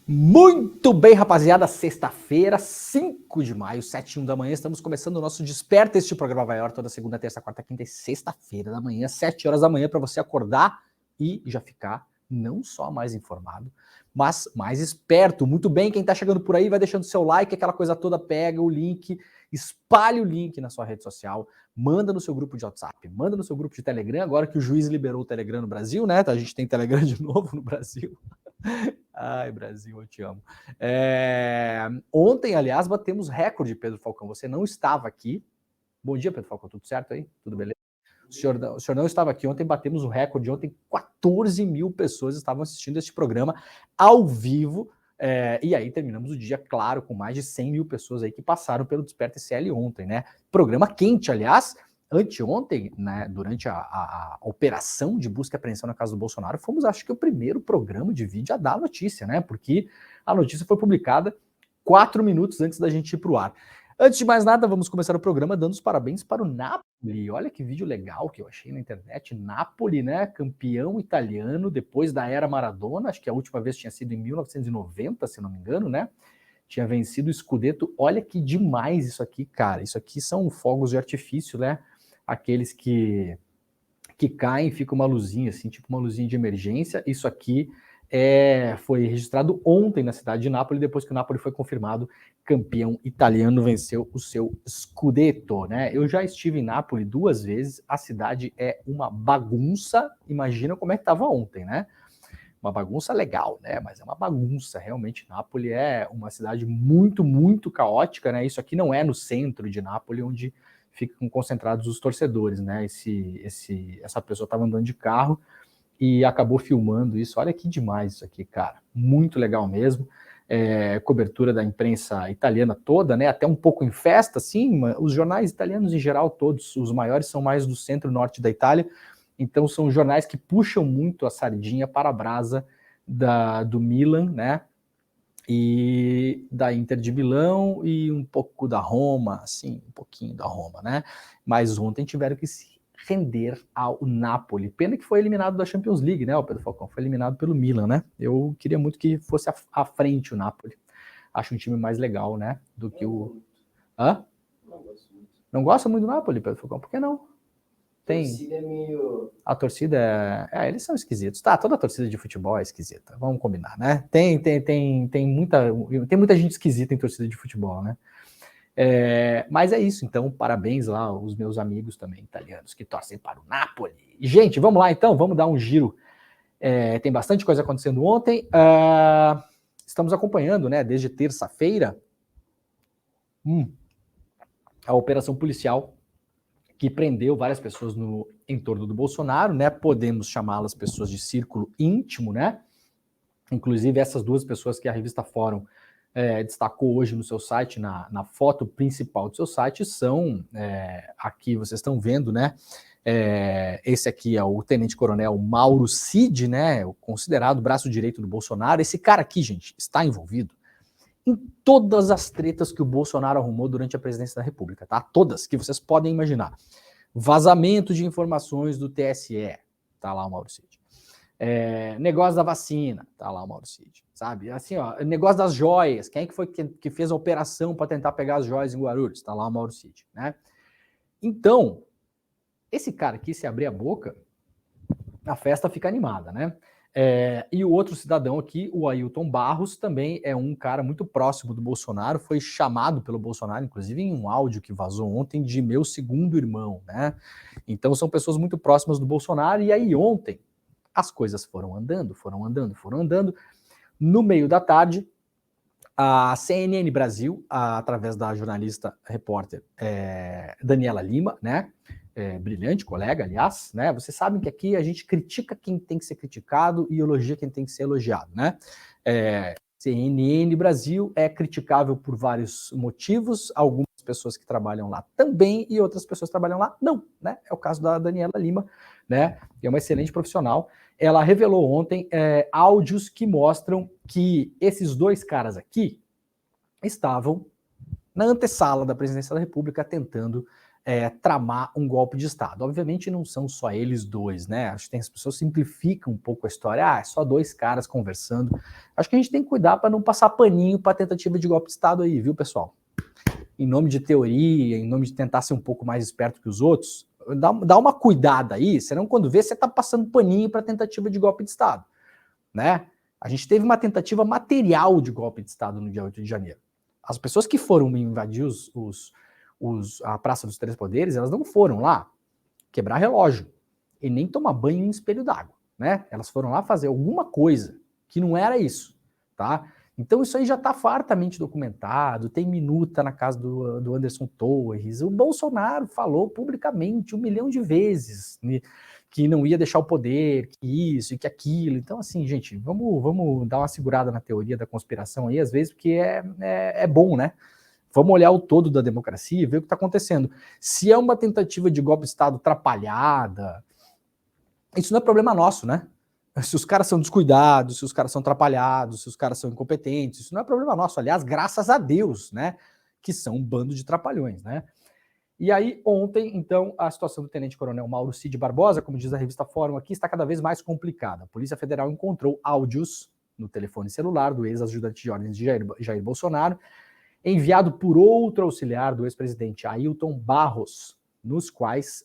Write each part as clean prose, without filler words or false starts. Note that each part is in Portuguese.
Muito bem, rapaziada, sexta-feira, 5 de maio, 7h01 da manhã, estamos começando o nosso Desperta. Este programa vai ao ar toda segunda, terça, quarta, quinta e sexta-feira da manhã, 7 horas da manhã, para você acordar e já ficar não só mais informado, mas mais esperto. Muito bem, quem tá chegando por aí vai deixando seu like, aquela coisa toda, pega o link, espalhe o link na sua rede social, manda no seu grupo de WhatsApp, manda no seu grupo de Telegram, agora que o juiz liberou o Telegram no Brasil, né? A gente tem Telegram de novo no Brasil. Ai, Brasil, eu te amo. Ontem, aliás, batemos recorde, Pedro Falcão. Você não estava aqui. Bom dia, Pedro Falcão. Tudo certo aí? Tudo beleza? O senhor não estava aqui ontem, batemos o recorde. Ontem, 14 mil pessoas estavam assistindo este programa ao vivo. E aí terminamos o dia, claro, com mais de 100 mil pessoas aí que passaram pelo Desperta ICL ontem, né? Programa quente, aliás. Anteontem, né, durante a operação de busca e apreensão na casa do Bolsonaro, fomos, acho que, o primeiro programa de vídeo a dar a notícia, né? Porque a notícia foi publicada 4 minutos antes da gente ir para o ar. Antes de mais nada, vamos começar o programa dando os parabéns para o Napoli. Olha que vídeo legal que eu achei na internet. Napoli, né? Campeão italiano depois da era Maradona. Acho que a última vez tinha sido em 1990, se não me engano, né? Tinha vencido o Scudetto. Olha que demais isso aqui, cara. Isso aqui são fogos de artifício, né? Aqueles que caem, fica uma luzinha assim, tipo uma luzinha de emergência. Isso aqui foi registrado ontem na cidade de Nápoles, depois que o Napoli foi confirmado campeão italiano, venceu o seu Scudetto, né? Eu já estive em Nápoles 2 vezes, a cidade é uma bagunça, imagina como é que estava ontem, né? Uma bagunça legal, né? Mas é uma bagunça, realmente. Nápoles é uma cidade muito, muito caótica, né? Isso aqui não é no centro de Nápoles, onde ficam concentrados os torcedores, né? Essa pessoa estava andando de carro e acabou filmando isso. Olha que demais isso aqui, cara. Muito legal mesmo. Cobertura da imprensa italiana toda, né? Até um pouco em festa, assim. Os jornais italianos em geral, todos, os maiores são mais do centro-norte da Itália. Então são jornais que puxam muito a sardinha para a brasa do Milan, né? E da Inter de Milão e um pouco da Roma, assim, um pouquinho da Roma, né? Mas ontem tiveram que se render ao Napoli. Pena que foi eliminado da Champions League, né, o Pedro Falcão? Foi eliminado pelo Milan, né? Eu queria muito que fosse à frente o Napoli. Acho um time mais legal, né? Do que o... Hã? Não gosto muito. Não gosta muito do Napoli, Pedro Falcão? Por que não? Tem... A torcida é meio... A torcida eles são esquisitos. Tá, toda torcida de futebol é esquisita. Vamos combinar, né? Tem muita gente esquisita em torcida de futebol, né? Mas é isso, então, parabéns lá aos meus amigos também italianos que torcem para o Napoli. Gente, vamos lá então, vamos dar um giro. Tem bastante coisa acontecendo ontem. Estamos acompanhando, né, desde terça-feira, a operação policial que prendeu várias pessoas no entorno do Bolsonaro, né? Podemos chamá-las pessoas de círculo íntimo, né? Inclusive essas 2 pessoas que a revista Fórum destacou hoje no seu site, na foto principal do seu site, são, aqui vocês estão vendo, né? Esse aqui é o tenente-coronel Mauro Cid, né? O considerado braço direito do Bolsonaro. Esse cara aqui, gente, está envolvido em todas as tretas que o Bolsonaro arrumou durante a presidência da República, tá? Todas que vocês podem imaginar. Vazamento de informações do TSE, tá lá o Mauro Cid. Negócio da vacina, tá lá o Mauro Cid, sabe? Assim, ó, negócio das joias, quem é que foi que fez a operação para tentar pegar as joias em Guarulhos? Tá lá o Mauro Cid, né? Então, esse cara aqui, se abrir a boca, a festa fica animada, né? E o outro cidadão aqui, o Ailton Barros, também é um cara muito próximo do Bolsonaro, foi chamado pelo Bolsonaro, inclusive em um áudio que vazou ontem, de meu segundo irmão, né? Então são pessoas muito próximas do Bolsonaro, e aí ontem as coisas foram andando. No meio da tarde, a CNN Brasil, através da jornalista repórter Daniela Lima, né? Brilhante colega, aliás, né? Vocês sabem que aqui a gente critica quem tem que ser criticado e elogia quem tem que ser elogiado, né? CNN Brasil é criticável por vários motivos, algumas pessoas que trabalham lá também e outras pessoas que trabalham lá não, né? É o caso da Daniela Lima, né? Que é uma excelente profissional. Ela revelou ontem áudios que mostram que esses 2 caras aqui estavam na antessala da presidência da República tentando tramar um golpe de Estado. Obviamente não são só eles dois, né? Acho que as pessoas simplificam um pouco a história. É só dois caras conversando. Acho que a gente tem que cuidar para não passar paninho para tentativa de golpe de Estado aí, viu, pessoal? Em nome de teoria, em nome de tentar ser um pouco mais esperto que os outros, dá uma cuidada aí, senão quando vê, você está passando paninho para tentativa de golpe de Estado, né? A gente teve uma tentativa material de golpe de Estado no dia 8 de janeiro. As pessoas que foram invadir a Praça dos Três Poderes, elas não foram lá quebrar relógio e nem tomar banho em espelho d'água, né? Elas foram lá fazer alguma coisa que não era isso, tá? Então isso aí já está fartamente documentado, tem minuta na casa do Anderson Torres, o Bolsonaro falou publicamente 1 milhão de vezes, né, que não ia deixar o poder, que isso e que aquilo. Então assim, gente, vamos dar uma segurada na teoria da conspiração aí, às vezes, porque é bom, né? Vamos olhar o todo da democracia e ver o que está acontecendo. Se é uma tentativa de golpe de Estado atrapalhada, isso não é problema nosso, né? Se os caras são descuidados, se os caras são atrapalhados, se os caras são incompetentes, isso não é problema nosso. Aliás, graças a Deus, né? Que são um bando de trapalhões, né? E aí, ontem, então, a situação do tenente-coronel Mauro Cid Barbosa, como diz a revista Fórum aqui, está cada vez mais complicada. A Polícia Federal encontrou áudios no telefone celular do ex-ajudante de ordens de Jair Bolsonaro, enviado por outro auxiliar do ex-presidente, Ailton Barros, nos quais,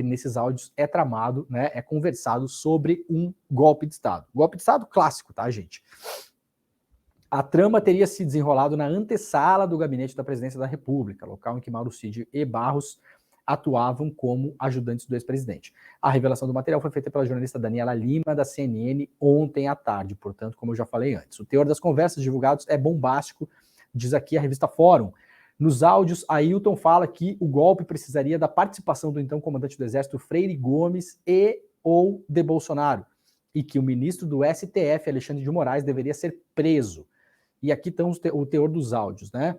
nesses áudios, é tramado, né, é conversado sobre um golpe de Estado. Golpe de Estado clássico, tá, gente? A trama teria se desenrolado na antessala do gabinete da presidência da República, local em que Mauro Cid e Barros atuavam como ajudantes do ex-presidente. A revelação do material foi feita pela jornalista Daniela Lima, da CNN, ontem à tarde, portanto, como eu já falei antes. O teor das conversas divulgados é bombástico, diz aqui a revista Fórum. Nos áudios, Ailton fala que o golpe precisaria da participação do então comandante do Exército, Freire Gomes, e ou de Bolsonaro, e que o ministro do STF, Alexandre de Moraes, deveria ser preso. E aqui estão o teor dos áudios, né?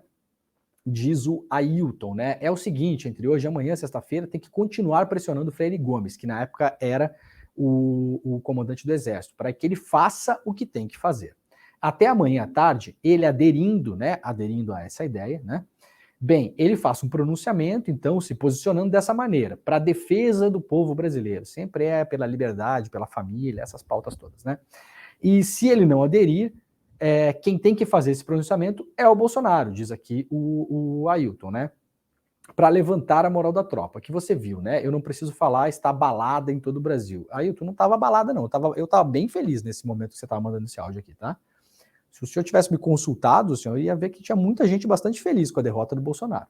Diz o Ailton, né? É o seguinte, entre hoje e amanhã, sexta-feira, tem que continuar pressionando Freire Gomes, que na época era o comandante do Exército, para que ele faça o que tem que fazer. Até amanhã à tarde, ele aderindo a essa ideia, né? Bem, ele faça um pronunciamento, então, se posicionando dessa maneira, para a defesa do povo brasileiro. Sempre é pela liberdade, pela família, essas pautas todas, né? E se ele não aderir, quem tem que fazer esse pronunciamento é o Bolsonaro, diz aqui o Ailton, né? Para levantar a moral da tropa, que você viu, né? Eu não preciso falar, está abalada em todo o Brasil. Ailton, não estava abalada, não. Eu estava bem feliz nesse momento que você estava mandando esse áudio aqui, tá? Se o senhor tivesse me consultado, o senhor ia ver que tinha muita gente bastante feliz com a derrota do Bolsonaro.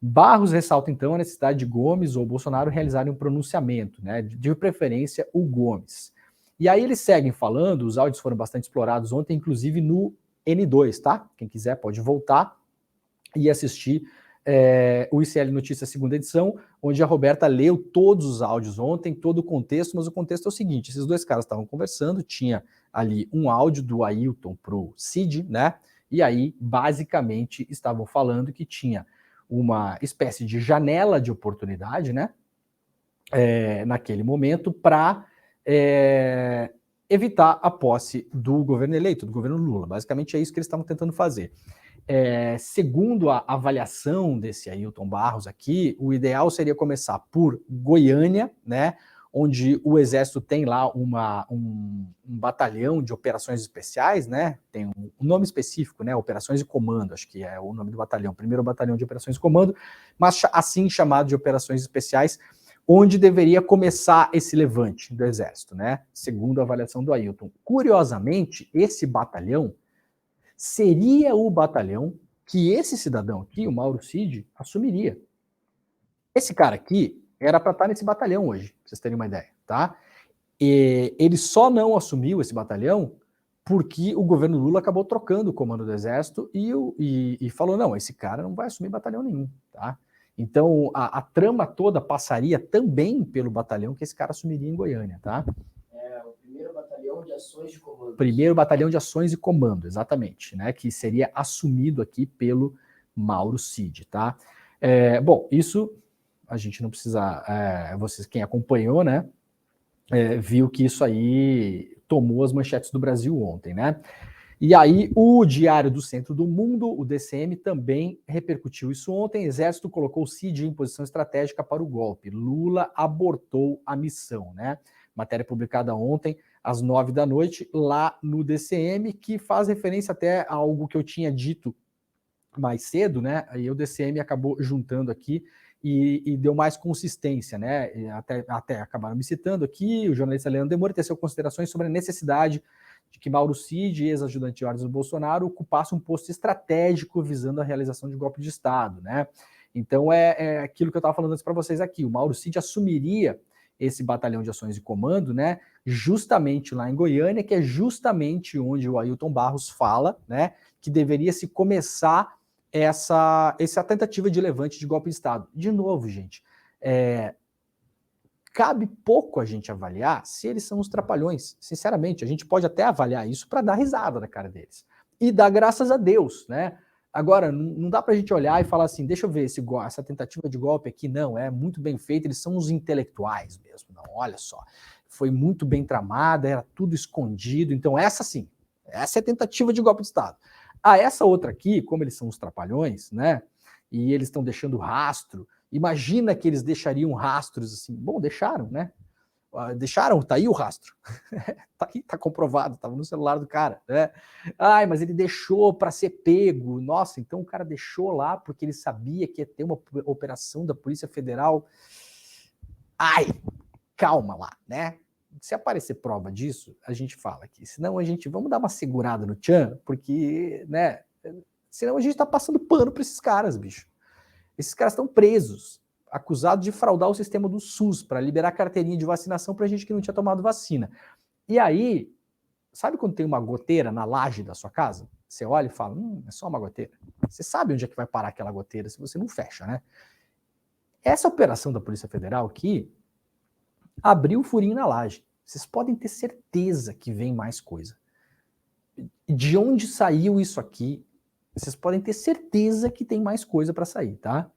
Barros ressalta, então, a necessidade de Gomes ou Bolsonaro realizarem um pronunciamento, né? De preferência, o Gomes. E aí eles seguem falando, os áudios foram bastante explorados ontem, inclusive no N2, tá? Quem quiser pode voltar e assistir o ICL Notícias segunda edição, onde a Roberta leu todos os áudios ontem, todo o contexto, mas o contexto é o seguinte, esses dois caras estavam conversando, tinha ali um áudio do Ailton pro Cid, né? E aí, basicamente, estavam falando que tinha uma espécie de janela de oportunidade, né? Naquele momento, para evitar a posse do governo eleito, do governo Lula. Basicamente é isso que eles estavam tentando fazer. Segundo a avaliação desse Ailton Barros aqui, o ideal seria começar por Goiânia, né, onde o Exército tem lá um batalhão de operações especiais, né, tem um nome específico, né, Operações de Comando, acho que é o nome do batalhão, primeiro batalhão de operações de comando, mas assim chamado de operações especiais, onde deveria começar esse levante do Exército, né, segundo a avaliação do Ailton. Curiosamente, esse batalhão seria o batalhão que esse cidadão aqui, o Mauro Cid, assumiria. Esse cara aqui era para estar nesse batalhão hoje, pra vocês terem uma ideia, tá? E ele só não assumiu esse batalhão porque o governo Lula acabou trocando o comando do Exército e falou, não, esse cara não vai assumir batalhão nenhum, tá? Então, a trama toda passaria também pelo batalhão que esse cara assumiria em Goiânia, tá? O primeiro batalhão de ações de comando. Primeiro batalhão de ações e comando, exatamente, né? Que seria assumido aqui pelo Mauro Cid, tá? Bom, isso a gente não precisa... vocês, quem acompanhou, né? Viu que isso aí tomou as manchetes do Brasil ontem, né? E aí, o Diário do Centro do Mundo, o DCM, também repercutiu isso ontem. Exército colocou o Cid em posição estratégica para o golpe. Lula abortou a missão, né? Matéria publicada ontem, às 9 da noite, lá no DCM, que faz referência até a algo que eu tinha dito mais cedo, né? Aí o DCM acabou juntando aqui e deu mais consistência, né? E até acabaram me citando aqui, o jornalista Leandro Demore teceu considerações sobre a necessidade de que Mauro Cid, ex-ajudante de ordens do Bolsonaro, ocupasse um posto estratégico visando a realização de golpe de Estado, né? Então é aquilo que eu estava falando antes para vocês aqui. O Mauro Cid assumiria esse batalhão de ações de comando, né? Justamente lá em Goiânia, que é justamente onde o Ailton Barros fala, né? Que deveria se começar essa tentativa de levante de golpe de Estado. De novo, gente, cabe pouco a gente avaliar se eles são os trapalhões. Sinceramente, a gente pode até avaliar isso para dar risada na cara deles. E dar graças a Deus, né? Agora, não dá para a gente olhar e falar assim, deixa eu ver essa tentativa de golpe aqui, não, é muito bem feita, eles são os intelectuais mesmo. Não, olha só, foi muito bem tramada, era tudo escondido, então essa sim, essa é a tentativa de golpe de Estado. Essa outra aqui, como eles são os trapalhões, né, e eles estão deixando rastro, imagina que eles deixariam rastros assim. Bom, deixaram, né? Deixaram, tá aí o rastro. Tá aí, tá comprovado, tava no celular do cara, né? Ai, mas ele deixou para ser pego. Nossa, então o cara deixou lá porque ele sabia que ia ter uma operação da Polícia Federal. Ai, calma lá, né? Se aparecer prova disso, a gente fala aqui. Senão vamos dar uma segurada no tchan, porque, né? Senão a gente tá passando pano para esses caras, bicho. Esses caras estão presos, acusados de fraudar o sistema do SUS para liberar carteirinha de vacinação para gente que não tinha tomado vacina. E aí, sabe quando tem uma goteira na laje da sua casa? Você olha e fala, é só uma goteira. Você sabe onde é que vai parar aquela goteira se você não fecha, né? Essa operação da Polícia Federal aqui abriu o furinho na laje. Vocês podem ter certeza que vem mais coisa. De onde saiu isso aqui? Vocês podem ter certeza que tem mais coisa para sair, tá?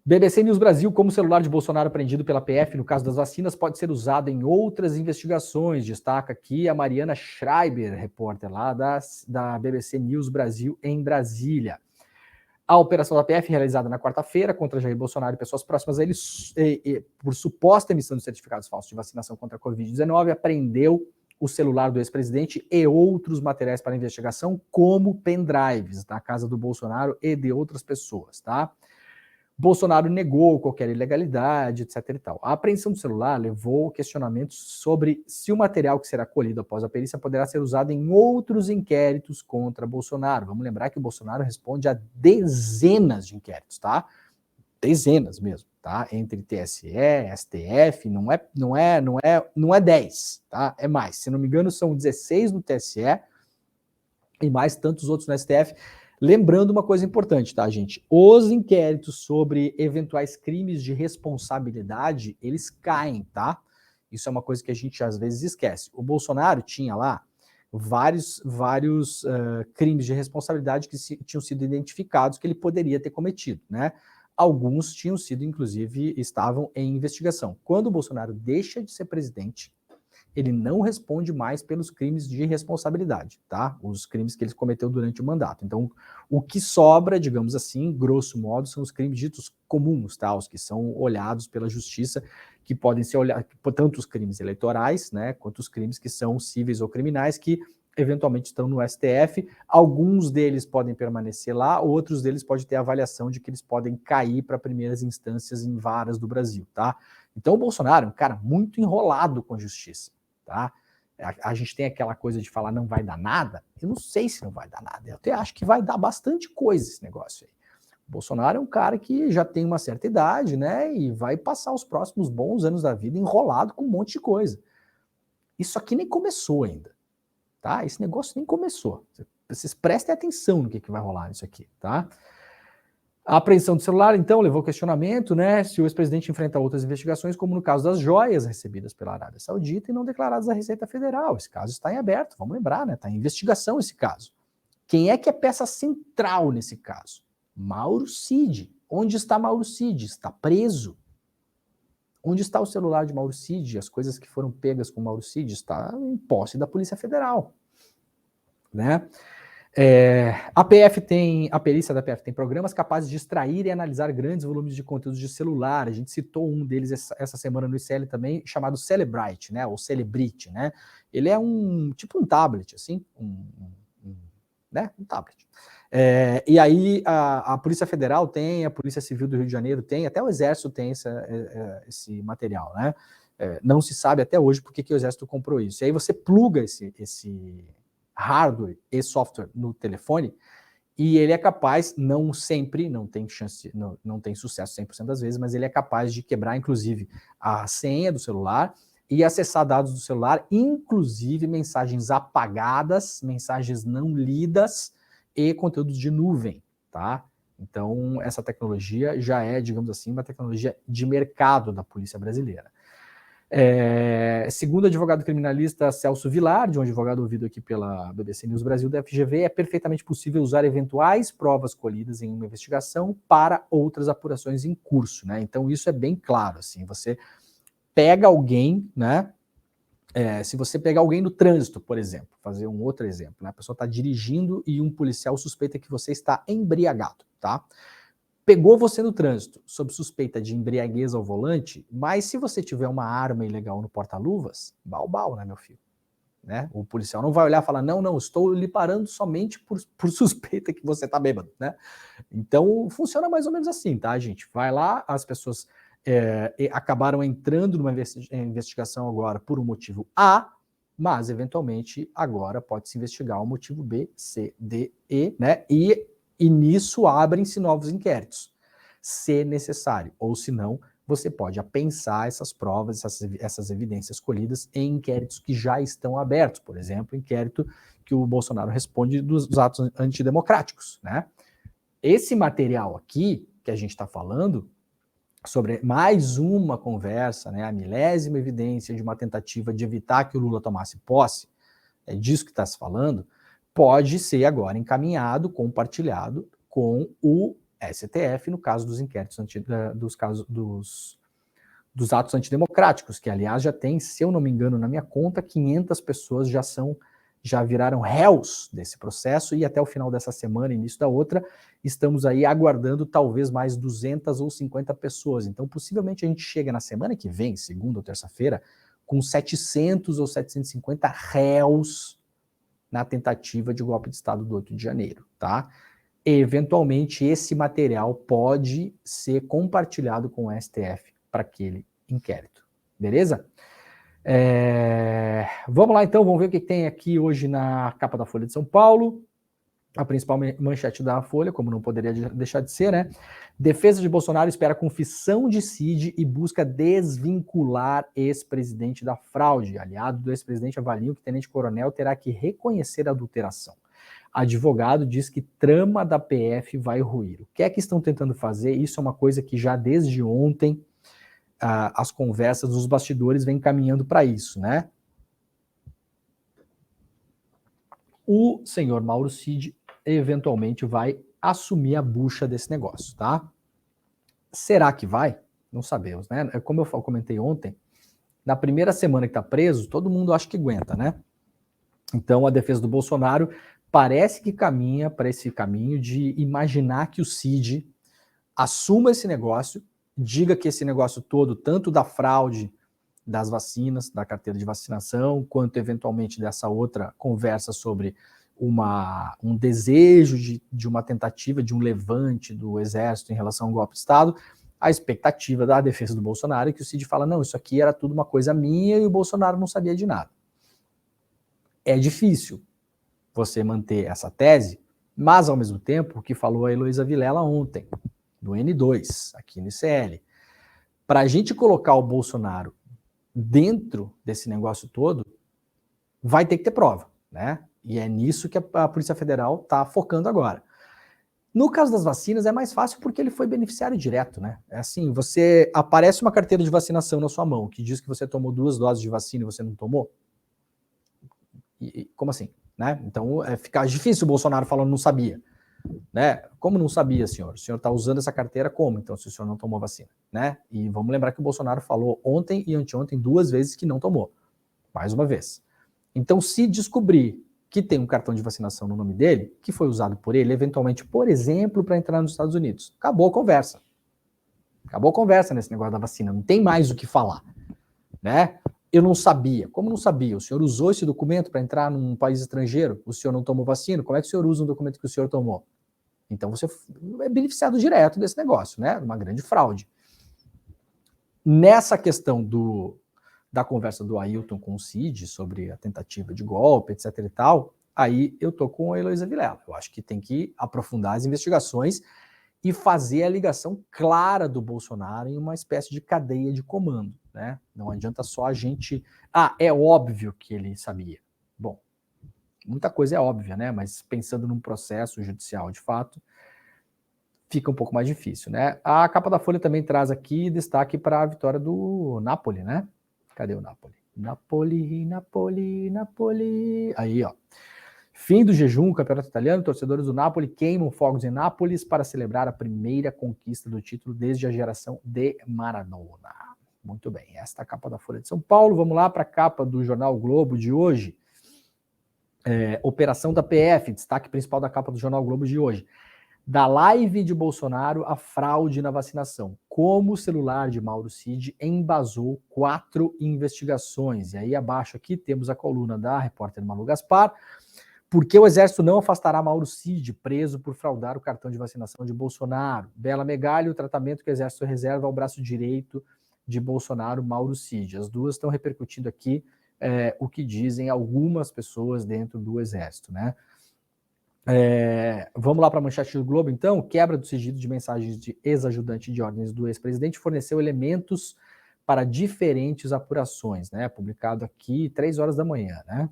BBC News Brasil, como o celular de Bolsonaro apreendido pela PF no caso das vacinas pode ser usado em outras investigações, destaca aqui a Mariana Schreiber, repórter lá da BBC News Brasil em Brasília. A operação da PF realizada na quarta-feira contra Jair Bolsonaro e pessoas próximas a ele por suposta emissão de certificados falsos de vacinação contra a Covid-19, apreendeu o celular do ex-presidente e outros materiais para investigação, como pendrives na casa do Bolsonaro e de outras pessoas, tá? Bolsonaro negou qualquer ilegalidade, etc. e tal. A apreensão do celular levou questionamentos sobre se o material que será colhido após a perícia poderá ser usado em outros inquéritos contra Bolsonaro. Vamos lembrar que o Bolsonaro responde a dezenas de inquéritos, tá? Dezenas mesmo, tá? Entre TSE, STF, não é 10, tá? É mais. Se não me engano, são 16 no TSE e mais tantos outros no STF. Lembrando uma coisa importante, tá, gente? Os inquéritos sobre eventuais crimes de responsabilidade, eles caem, tá? Isso é uma coisa que a gente às vezes esquece. O Bolsonaro tinha lá vários crimes de responsabilidade que tinham sido identificados que ele poderia ter cometido, né? Alguns tinham sido, inclusive, estavam em investigação. Quando o Bolsonaro deixa de ser presidente, ele não responde mais pelos crimes de responsabilidade, tá? Os crimes que ele cometeu durante o mandato. Então, o que sobra, digamos assim, grosso modo, são os crimes ditos comuns, tá? Os que são olhados pela justiça, que podem ser olhados, tanto os crimes eleitorais, né, quanto os crimes que são cíveis ou criminais, que eventualmente estão no STF. Alguns deles podem permanecer lá, outros deles podem ter avaliação de que eles podem cair para primeiras instâncias em varas do Brasil, tá? Então, o Bolsonaro é um cara muito enrolado com a justiça. Tá? A gente tem aquela coisa de falar não vai dar nada. Eu não sei se não vai dar nada. Eu até acho que vai dar bastante coisa esse negócio aí. O Bolsonaro é um cara que já tem uma certa idade, né? E vai passar os próximos bons anos da vida enrolado com um monte de coisa. Isso aqui nem começou ainda, tá? Esse negócio nem começou. Vocês prestem atenção no que vai rolar nisso aqui, tá? A apreensão do celular, então, levou questionamento, né, se o ex-presidente enfrenta outras investigações, como no caso das joias recebidas pela Arábia Saudita e não declaradas à Receita Federal. Esse caso está em aberto, vamos lembrar, né, está em investigação esse caso. Quem é que é peça central nesse caso? Mauro Cid. Onde está Mauro Cid? Está preso. Onde está o celular de Mauro Cid? As coisas que foram pegas com Mauro Cid? Está em posse da Polícia Federal. né? A perícia da PF tem programas capazes de extrair e analisar grandes volumes de conteúdos de celular. A gente citou um deles essa semana no ICL também, chamado Celebrite, né? Ou Celebrite, né? Ele é um tablet, assim, né? Um tablet. E aí a Polícia Federal tem, a Polícia Civil do Rio de Janeiro tem, até o Exército tem esse material, né? Não se sabe até hoje por que o Exército comprou isso. E aí você pluga esse hardware e software no telefone e ele é capaz, não sempre, não tem chance, não tem sucesso 100% das vezes, mas ele é capaz de quebrar, inclusive, a senha do celular e acessar dados do celular, inclusive mensagens apagadas, mensagens não lidas e conteúdos de nuvem, tá? Então, essa tecnologia já é, digamos assim, uma tecnologia de mercado da polícia brasileira. Segundo o advogado criminalista Celso Vilar, de um advogado ouvido aqui pela BBC News Brasil da FGV, é perfeitamente possível usar eventuais provas colhidas em uma investigação para outras apurações em curso, né? Então isso é bem claro, assim, você pega alguém, né? Se você pegar alguém no trânsito, por exemplo, fazer um outro exemplo, né? A pessoa está dirigindo e um policial suspeita que você está embriagado, tá? Pegou você no trânsito sob suspeita de embriaguez ao volante, mas se você tiver uma arma ilegal no porta-luvas, bau, né, meu filho? Né? O policial não vai olhar e falar, não, estou lhe parando somente por suspeita que você está bêbado, né? Então, funciona mais ou menos assim, tá, gente? Vai lá, as pessoas acabaram entrando numa investigação agora por um motivo A, mas, eventualmente, agora pode-se investigar o motivo B, C, D, E, né? E nisso abrem-se novos inquéritos, se necessário, ou se não, você pode apensar essas provas, essas evidências colhidas em inquéritos que já estão abertos, por exemplo, inquérito que o Bolsonaro responde dos atos antidemocráticos, né? Esse material aqui, que a gente está falando, sobre mais uma conversa, né, a milésima evidência de uma tentativa de evitar que o Lula tomasse posse, é disso que está se falando, pode ser agora encaminhado, compartilhado com o STF no caso dos inquéritos dos atos antidemocráticos, que aliás já tem, se eu não me engano, na minha conta, 500 pessoas já viraram réus desse processo e até o final dessa semana, início da outra, estamos aí aguardando talvez mais 200 ou 50 pessoas. Então, possivelmente a gente chega na semana que vem, segunda ou terça-feira, com 700 ou 750 réus na tentativa de golpe de Estado do 8 de janeiro, tá? Eventualmente, esse material pode ser compartilhado com o STF para aquele inquérito, beleza? Vamos lá então, vamos ver o que tem aqui hoje na capa da Folha de São Paulo. A principal manchete da Folha, como não poderia deixar de ser, né? Defesa de Bolsonaro espera confissão de Cid e busca desvincular ex-presidente da fraude. Aliado do ex-presidente avaliam que tenente-coronel terá que reconhecer a adulteração. Advogado diz que trama da PF vai ruir. O que é que estão tentando fazer? Isso é uma coisa que já desde ontem as conversas dos bastidores vêm caminhando para isso, né? O senhor Mauro Cid eventualmente vai assumir a bucha desse negócio, tá? Será que vai? Não sabemos, né? Como eu comentei ontem, na primeira semana que tá preso, todo mundo acha que aguenta, né? Então a defesa do Bolsonaro parece que caminha para esse caminho de imaginar que o Cid assuma esse negócio, diga que esse negócio todo, tanto da fraude das vacinas, da carteira de vacinação, quanto eventualmente dessa outra conversa sobre um desejo de uma tentativa de um levante do exército em relação ao golpe de Estado, a expectativa da defesa do Bolsonaro é que o Cid fala, não, isso aqui era tudo uma coisa minha e o Bolsonaro não sabia de nada. É difícil você manter essa tese, mas ao mesmo tempo, o que falou a Heloísa Vilela ontem, do N2, aqui no ICL, para a gente colocar o Bolsonaro dentro desse negócio todo, vai ter que ter prova, né? E é nisso que a Polícia Federal está focando agora. No caso das vacinas é mais fácil porque ele foi beneficiário direto, né? É assim, você aparece uma carteira de vacinação na sua mão que diz que você tomou 2 doses de vacina e você não tomou. Como assim? Né? Então fica difícil o Bolsonaro falando não sabia. Né? Como não sabia, senhor? O senhor está usando essa carteira como, então, se o senhor não tomou vacina? Né? E vamos lembrar que o Bolsonaro falou ontem e anteontem 2 vezes que não tomou. Mais uma vez. Então, se descobrir que tem um cartão de vacinação no nome dele, que foi usado por ele, eventualmente, por exemplo, para entrar nos Estados Unidos. Acabou a conversa. Acabou a conversa nesse negócio da vacina. Não tem mais o que falar, né? Eu não sabia. Como não sabia? O senhor usou esse documento para entrar num país estrangeiro? O senhor não tomou vacina? Como é que o senhor usa um documento que o senhor tomou? Então você é beneficiado direto desse negócio, né? Uma grande fraude. Nessa questão da conversa do Ailton com o Cid sobre a tentativa de golpe, etc e tal, aí eu tô com a Heloísa Vilela. Eu acho que tem que aprofundar as investigações e fazer a ligação clara do Bolsonaro em uma espécie de cadeia de comando, né? Não adianta só a gente... é óbvio que ele sabia. Bom, muita coisa é óbvia, né? Mas pensando num processo judicial de fato, fica um pouco mais difícil, né? A capa da Folha também traz aqui destaque para a vitória do Napoli, né? Cadê o Napoli? Napoli. Aí, ó. Fim do jejum, campeonato italiano, torcedores do Napoli queimam fogos em Nápoles para celebrar a primeira conquista do título desde a geração de Maradona. Muito bem, esta é a capa da Folha de São Paulo. Vamos lá para a capa do jornal o Globo de hoje. Operação da PF, destaque principal da capa do jornal o Globo de hoje. Da live de Bolsonaro a fraude na vacinação. Como o celular de Mauro Cid embasou 4 investigações. E aí abaixo aqui temos a coluna da repórter Malu Gaspar. Por que o Exército não afastará Mauro Cid, preso por fraudar o cartão de vacinação de Bolsonaro? Bela Megali, o tratamento que o Exército reserva ao braço direito de Bolsonaro, Mauro Cid. As duas estão repercutindo aqui o que dizem algumas pessoas dentro do Exército, né? Vamos lá para a manchete do Globo, então. Quebra do sigilo de mensagens de ex-ajudante de ordens do ex-presidente forneceu elementos para diferentes apurações, né? Publicado aqui 3 horas da manhã, né?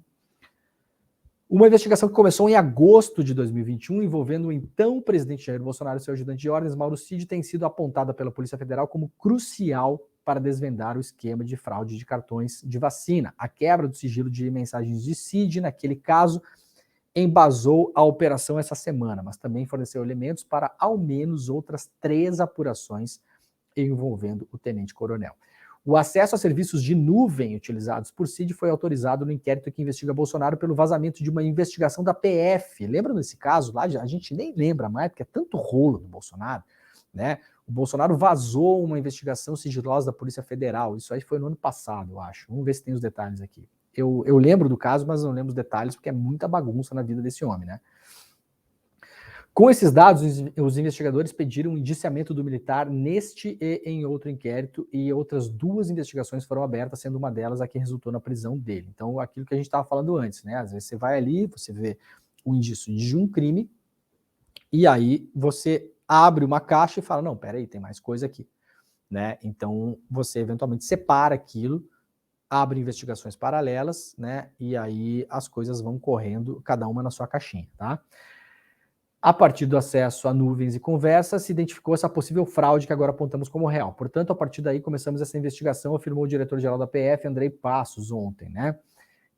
Uma investigação que começou em agosto de 2021, envolvendo o então presidente Jair Bolsonaro e seu ajudante de ordens, Mauro Cid, tem sido apontada pela Polícia Federal como crucial para desvendar o esquema de fraude de cartões de vacina. A quebra do sigilo de mensagens de Cid, naquele caso, embasou a operação essa semana, mas também forneceu elementos para ao menos outras 3 apurações envolvendo o tenente-coronel. O acesso a serviços de nuvem utilizados por Cid foi autorizado no inquérito que investiga Bolsonaro pelo vazamento de uma investigação da PF. Lembra desse caso lá? A gente nem lembra mais, porque é tanto rolo do Bolsonaro, né? O Bolsonaro vazou uma investigação sigilosa da Polícia Federal. Isso aí foi no ano passado, eu acho. Vamos ver se tem os detalhes aqui. Eu lembro do caso, mas não lembro os detalhes, porque é muita bagunça na vida desse homem, né? Com esses dados, os investigadores pediram um indiciamento do militar neste e em outro inquérito, e outras 2 investigações foram abertas, sendo uma delas a que resultou na prisão dele. Então, aquilo que a gente estava falando antes, né? Às vezes você vai ali, você vê o indício de um crime, e aí você abre uma caixa e fala, não, peraí, tem mais coisa aqui, né? Então, você eventualmente separa aquilo, abre investigações paralelas, né? E aí as coisas vão correndo, cada uma na sua caixinha, tá? A partir do acesso a nuvens e conversas, se identificou essa possível fraude que agora apontamos como real. Portanto, a partir daí começamos essa investigação, afirmou o diretor-geral da PF, Andrei Passos, ontem, né?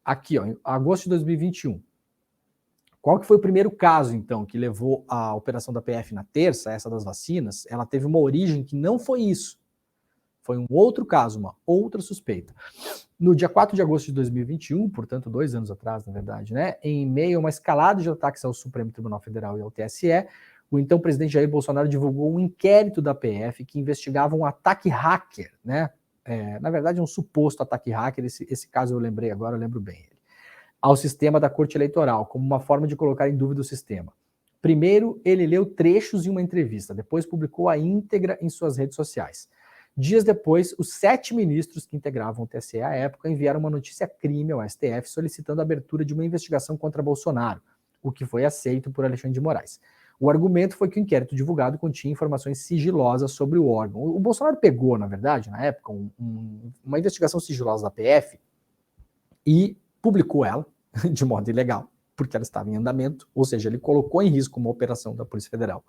Aqui, ó, em agosto de 2021. Qual que foi o primeiro caso, então, que levou a operação da PF na terça, essa das vacinas? Ela teve uma origem que não foi isso. Foi um outro caso, uma outra suspeita. No dia 4 de agosto de 2021, portanto 2 anos atrás, na verdade, né, em meio a uma escalada de ataques ao Supremo Tribunal Federal e ao TSE, o então presidente Jair Bolsonaro divulgou um inquérito da PF que investigava um ataque hacker, né? Na verdade, um suposto ataque hacker, esse caso eu lembrei agora, eu lembro bem ele, ao sistema da Corte Eleitoral, como uma forma de colocar em dúvida o sistema. Primeiro, ele leu trechos em uma entrevista, depois publicou a íntegra em suas redes sociais. Dias depois, os 7 ministros que integravam o TSE à época enviaram uma notícia-crime ao STF solicitando a abertura de uma investigação contra Bolsonaro, o que foi aceito por Alexandre de Moraes. O argumento foi que o inquérito divulgado continha informações sigilosas sobre o órgão. O Bolsonaro pegou, na verdade, na época, uma investigação sigilosa da PF e publicou ela de modo ilegal, porque ela estava em andamento, ou seja, ele colocou em risco uma operação da Polícia Federal.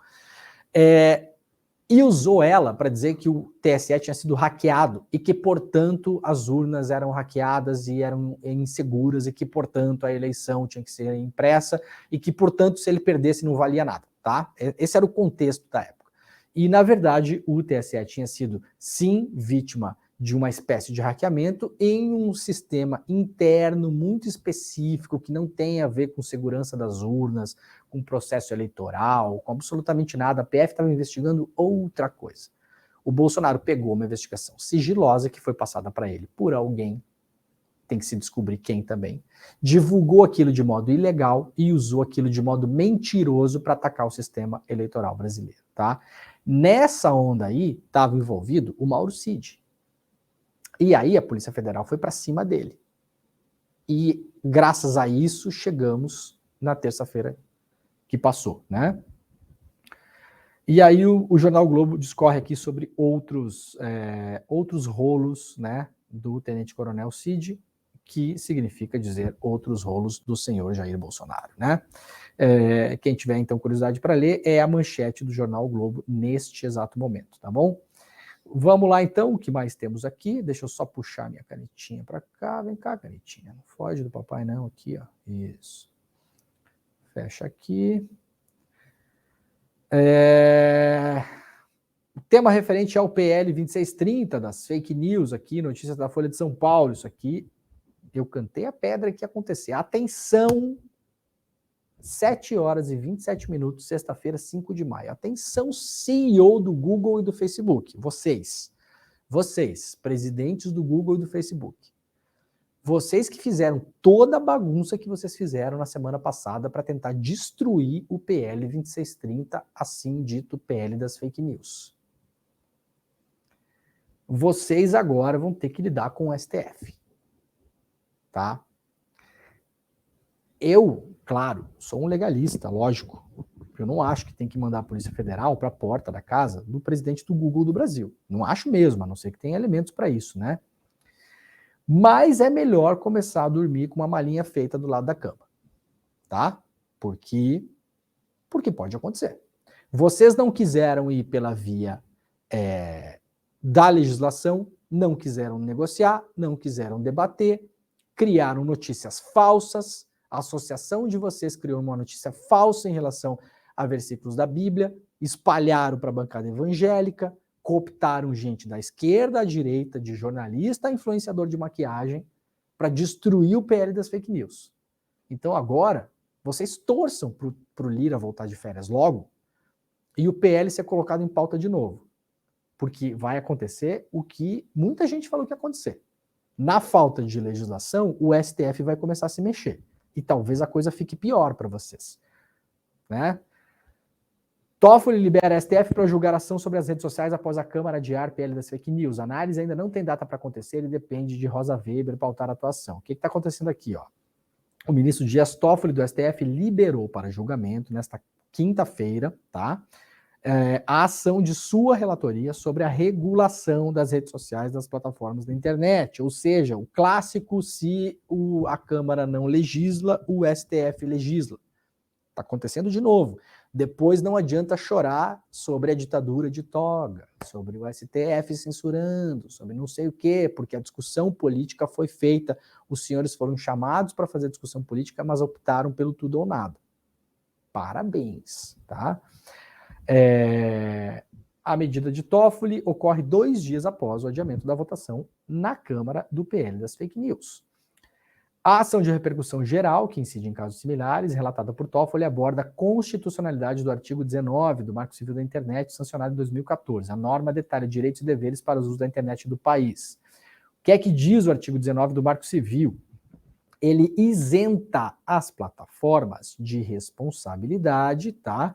E usou ela para dizer que o TSE tinha sido hackeado e que, portanto, as urnas eram hackeadas e eram inseguras e que, portanto, a eleição tinha que ser impressa e que, portanto, se ele perdesse não valia nada, tá? Esse era o contexto da época. E, na verdade, o TSE tinha sido, sim, vítima de uma espécie de hackeamento em um sistema interno muito específico que não tem a ver com segurança das urnas, com processo eleitoral, com absolutamente nada. A PF estava investigando outra coisa. O Bolsonaro pegou uma investigação sigilosa que foi passada para ele por alguém, tem que se descobrir quem também, divulgou aquilo de modo ilegal e usou aquilo de modo mentiroso para atacar o sistema eleitoral brasileiro, tá? Nessa onda aí estava envolvido o Mauro Cid. E aí a Polícia Federal foi para cima dele. E graças a isso chegamos na terça-feira que passou, né? E aí o Jornal Globo discorre aqui sobre outros rolos, né, do Tenente Coronel Cid, que significa dizer outros rolos do senhor Jair Bolsonaro, né? Quem tiver então curiosidade para ler é a manchete do Jornal Globo neste exato momento, tá bom? Vamos lá então, o que mais temos aqui? Deixa eu só puxar minha canetinha para cá. Vem cá, canetinha. Não foge do papai não, aqui, ó. Isso. Fecha aqui. Tema referente ao PL 2630 das fake news aqui, notícias da Folha de São Paulo. Isso aqui, eu cantei a pedra que ia acontecer. Atenção! 7 horas e 27 minutos, sexta-feira, 5 de maio. Atenção, CEO do Google e do Facebook. Vocês, presidentes do Google e do Facebook. Vocês que fizeram toda a bagunça que vocês fizeram na semana passada para tentar destruir o PL 2630, assim dito PL das fake news. Vocês agora vão ter que lidar com o STF. Tá? Eu, claro, sou um legalista, lógico. Eu não acho que tem que mandar a Polícia Federal para a porta da casa do presidente do Google do Brasil. Não acho mesmo, a não ser que tenha elementos para isso, né? Mas é melhor começar a dormir com uma malinha feita do lado da cama, tá? Porque pode acontecer. Vocês não quiseram ir pela via da legislação, não quiseram negociar, não quiseram debater, criaram notícias falsas. A associação de vocês criou uma notícia falsa em relação a versículos da Bíblia, espalharam para a bancada evangélica, cooptaram gente da esquerda à direita, de jornalista a influenciador de maquiagem, para destruir o PL das fake news. Então agora, vocês torçam para o Lira voltar de férias logo e o PL ser colocado em pauta de novo. Porque vai acontecer o que muita gente falou que ia acontecer. Na falta de legislação, o STF vai começar a se mexer. E talvez a coisa fique pior para vocês. Né? Toffoli libera STF para julgar ação sobre as redes sociais após a Câmara adiar PL das fake news. A análise ainda não tem data para acontecer e depende de Rosa Weber pautar a atuação. O que está acontecendo aqui? Ó? O ministro Dias Toffoli do STF liberou para julgamento nesta quinta-feira, tá? A ação de sua relatoria sobre a regulação das redes sociais das plataformas da internet, ou seja, o clássico, se a Câmara não legisla, o STF legisla. Está acontecendo de novo. Depois não adianta chorar sobre a ditadura de toga, sobre o STF censurando, sobre não sei o quê, porque a discussão política foi feita, os senhores foram chamados para fazer discussão política, mas optaram pelo tudo ou nada. Parabéns, tá? A medida de Toffoli ocorre 2 dias após o adiamento da votação na Câmara do PL das fake news. A ação de repercussão geral, que incide em casos similares, relatada por Toffoli, aborda a constitucionalidade do artigo 19 do Marco Civil da Internet, sancionado em 2014. A norma detalha direitos e deveres para os usos da internet do país. O que é que diz o artigo 19 do Marco Civil? Ele isenta as plataformas de responsabilidade, tá?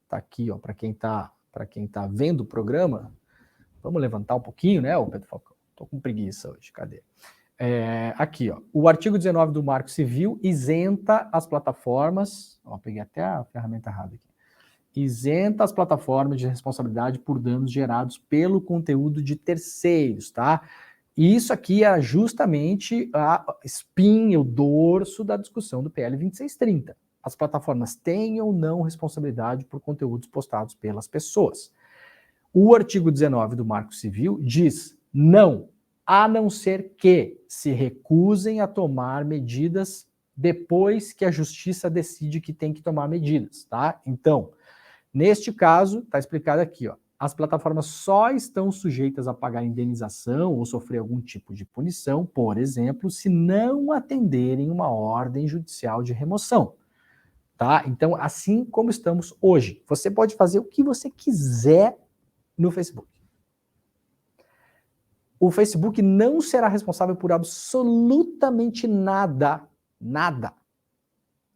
Tá aqui, ó, para quem tá vendo o programa. Vamos levantar um pouquinho, né, o Pedro Falcão? Tô com preguiça hoje, cadê? Aqui, ó, o artigo 19 do Marco Civil isenta as plataformas, ó, peguei até a ferramenta errada aqui, isenta as plataformas de responsabilidade por danos gerados pelo conteúdo de terceiros, tá? E isso aqui é justamente a espinha, o dorso da discussão do PL 2630. As plataformas têm ou não responsabilidade por conteúdos postados pelas pessoas. O artigo 19 do Marco Civil diz não, a não ser que se recusem a tomar medidas depois que a justiça decide que tem que tomar medidas, tá? Então, neste caso, está explicado aqui, ó, as plataformas só estão sujeitas a pagar indenização ou sofrer algum tipo de punição, por exemplo, se não atenderem uma ordem judicial de remoção. Tá? Então, assim como estamos hoje, você pode fazer o que você quiser no Facebook. O Facebook não será responsável por absolutamente nada,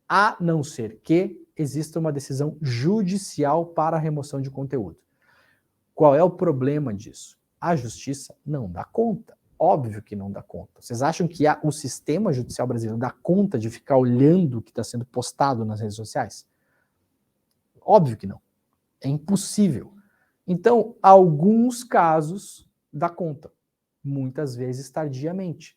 a não ser que exista uma decisão judicial para a remoção de conteúdo. Qual é o problema disso? A justiça não dá conta. Óbvio que não dá conta. Vocês acham que o sistema judicial brasileiro dá conta de ficar olhando o que está sendo postado nas redes sociais? Óbvio que não. É impossível. Então, alguns casos dá conta, muitas vezes tardiamente.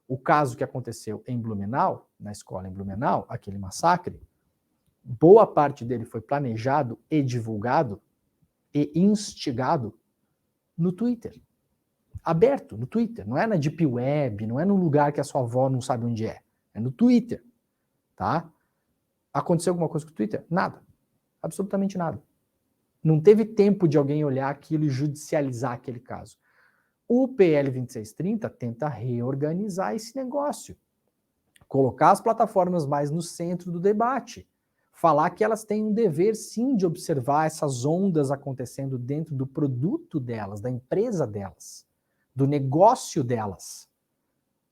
O caso que aconteceu em Blumenau, na escola em Blumenau, aquele massacre, boa parte dele foi planejado e divulgado e instigado no Twitter. Aberto, no Twitter. Não é na Deep Web, não é num lugar que a sua avó não sabe onde é. É no Twitter. Tá? Aconteceu alguma coisa com o Twitter? Nada. Absolutamente nada. Não teve tempo de alguém olhar aquilo e judicializar aquele caso. O PL 2630 tenta reorganizar esse negócio. Colocar as plataformas mais no centro do debate. Falar que elas têm um dever, sim, de observar essas ondas acontecendo dentro do produto delas, da empresa delas, do negócio delas.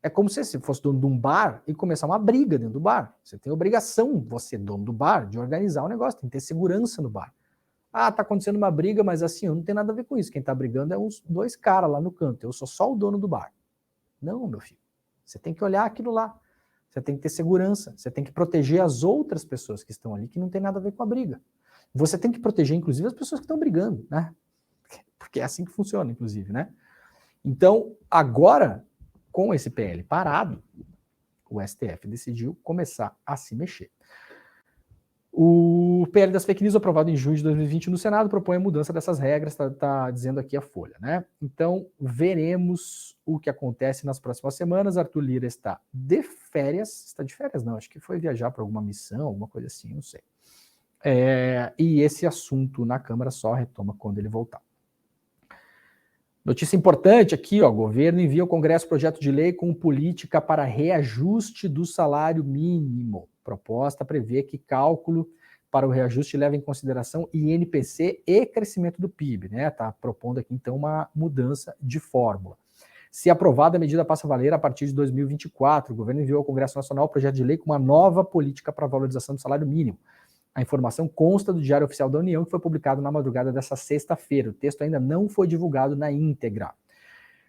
É como se você fosse dono de um bar e começar uma briga dentro do bar. Você tem obrigação, você, dono do bar, de organizar o negócio, tem que ter segurança no bar. Ah, tá acontecendo uma briga, mas assim, eu não tenho nada a ver com isso. Quem tá brigando é uns dois caras lá no canto. Eu sou só o dono do bar. Não, meu filho. Você tem que olhar aquilo lá. Você tem que ter segurança. Você tem que proteger as outras pessoas que estão ali, que não tem nada a ver com a briga. Você tem que proteger, inclusive, as pessoas que estão brigando, né? Porque é assim que funciona, inclusive, né? Então, agora, com esse PL parado, o STF decidiu começar a se mexer. O PL das fake news, aprovado em junho de 2020 no Senado, propõe a mudança dessas regras, tá dizendo aqui a Folha, né? Então, veremos o que acontece nas próximas semanas. Arthur Lira está de férias. Está de férias? Não, acho que foi viajar para alguma missão, alguma coisa assim, não sei. E esse assunto na Câmara só retoma quando ele voltar. Notícia importante aqui, ó, governo envia ao Congresso projeto de lei com política para reajuste do salário mínimo. Proposta prevê que cálculo para o reajuste leva em consideração INPC e crescimento do PIB, né? Tá propondo aqui então uma mudança de fórmula. Se aprovada, a medida passa a valer a partir de 2024. O governo enviou ao Congresso Nacional o projeto de lei com uma nova política para a valorização do salário mínimo. A informação consta do Diário Oficial da União, que foi publicado na madrugada dessa sexta-feira. O texto ainda não foi divulgado na íntegra.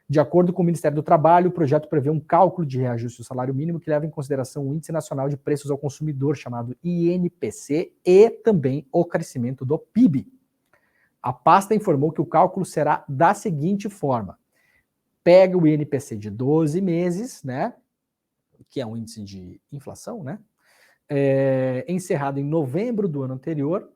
De acordo com o Ministério do Trabalho, o projeto prevê um cálculo de reajuste do salário mínimo que leva em consideração o Índice Nacional de Preços ao Consumidor, chamado INPC, e também o crescimento do PIB. A pasta informou que o cálculo será da seguinte forma. Pega o INPC de 12 meses, né, que é um índice de inflação, né, encerrado em novembro do ano anterior,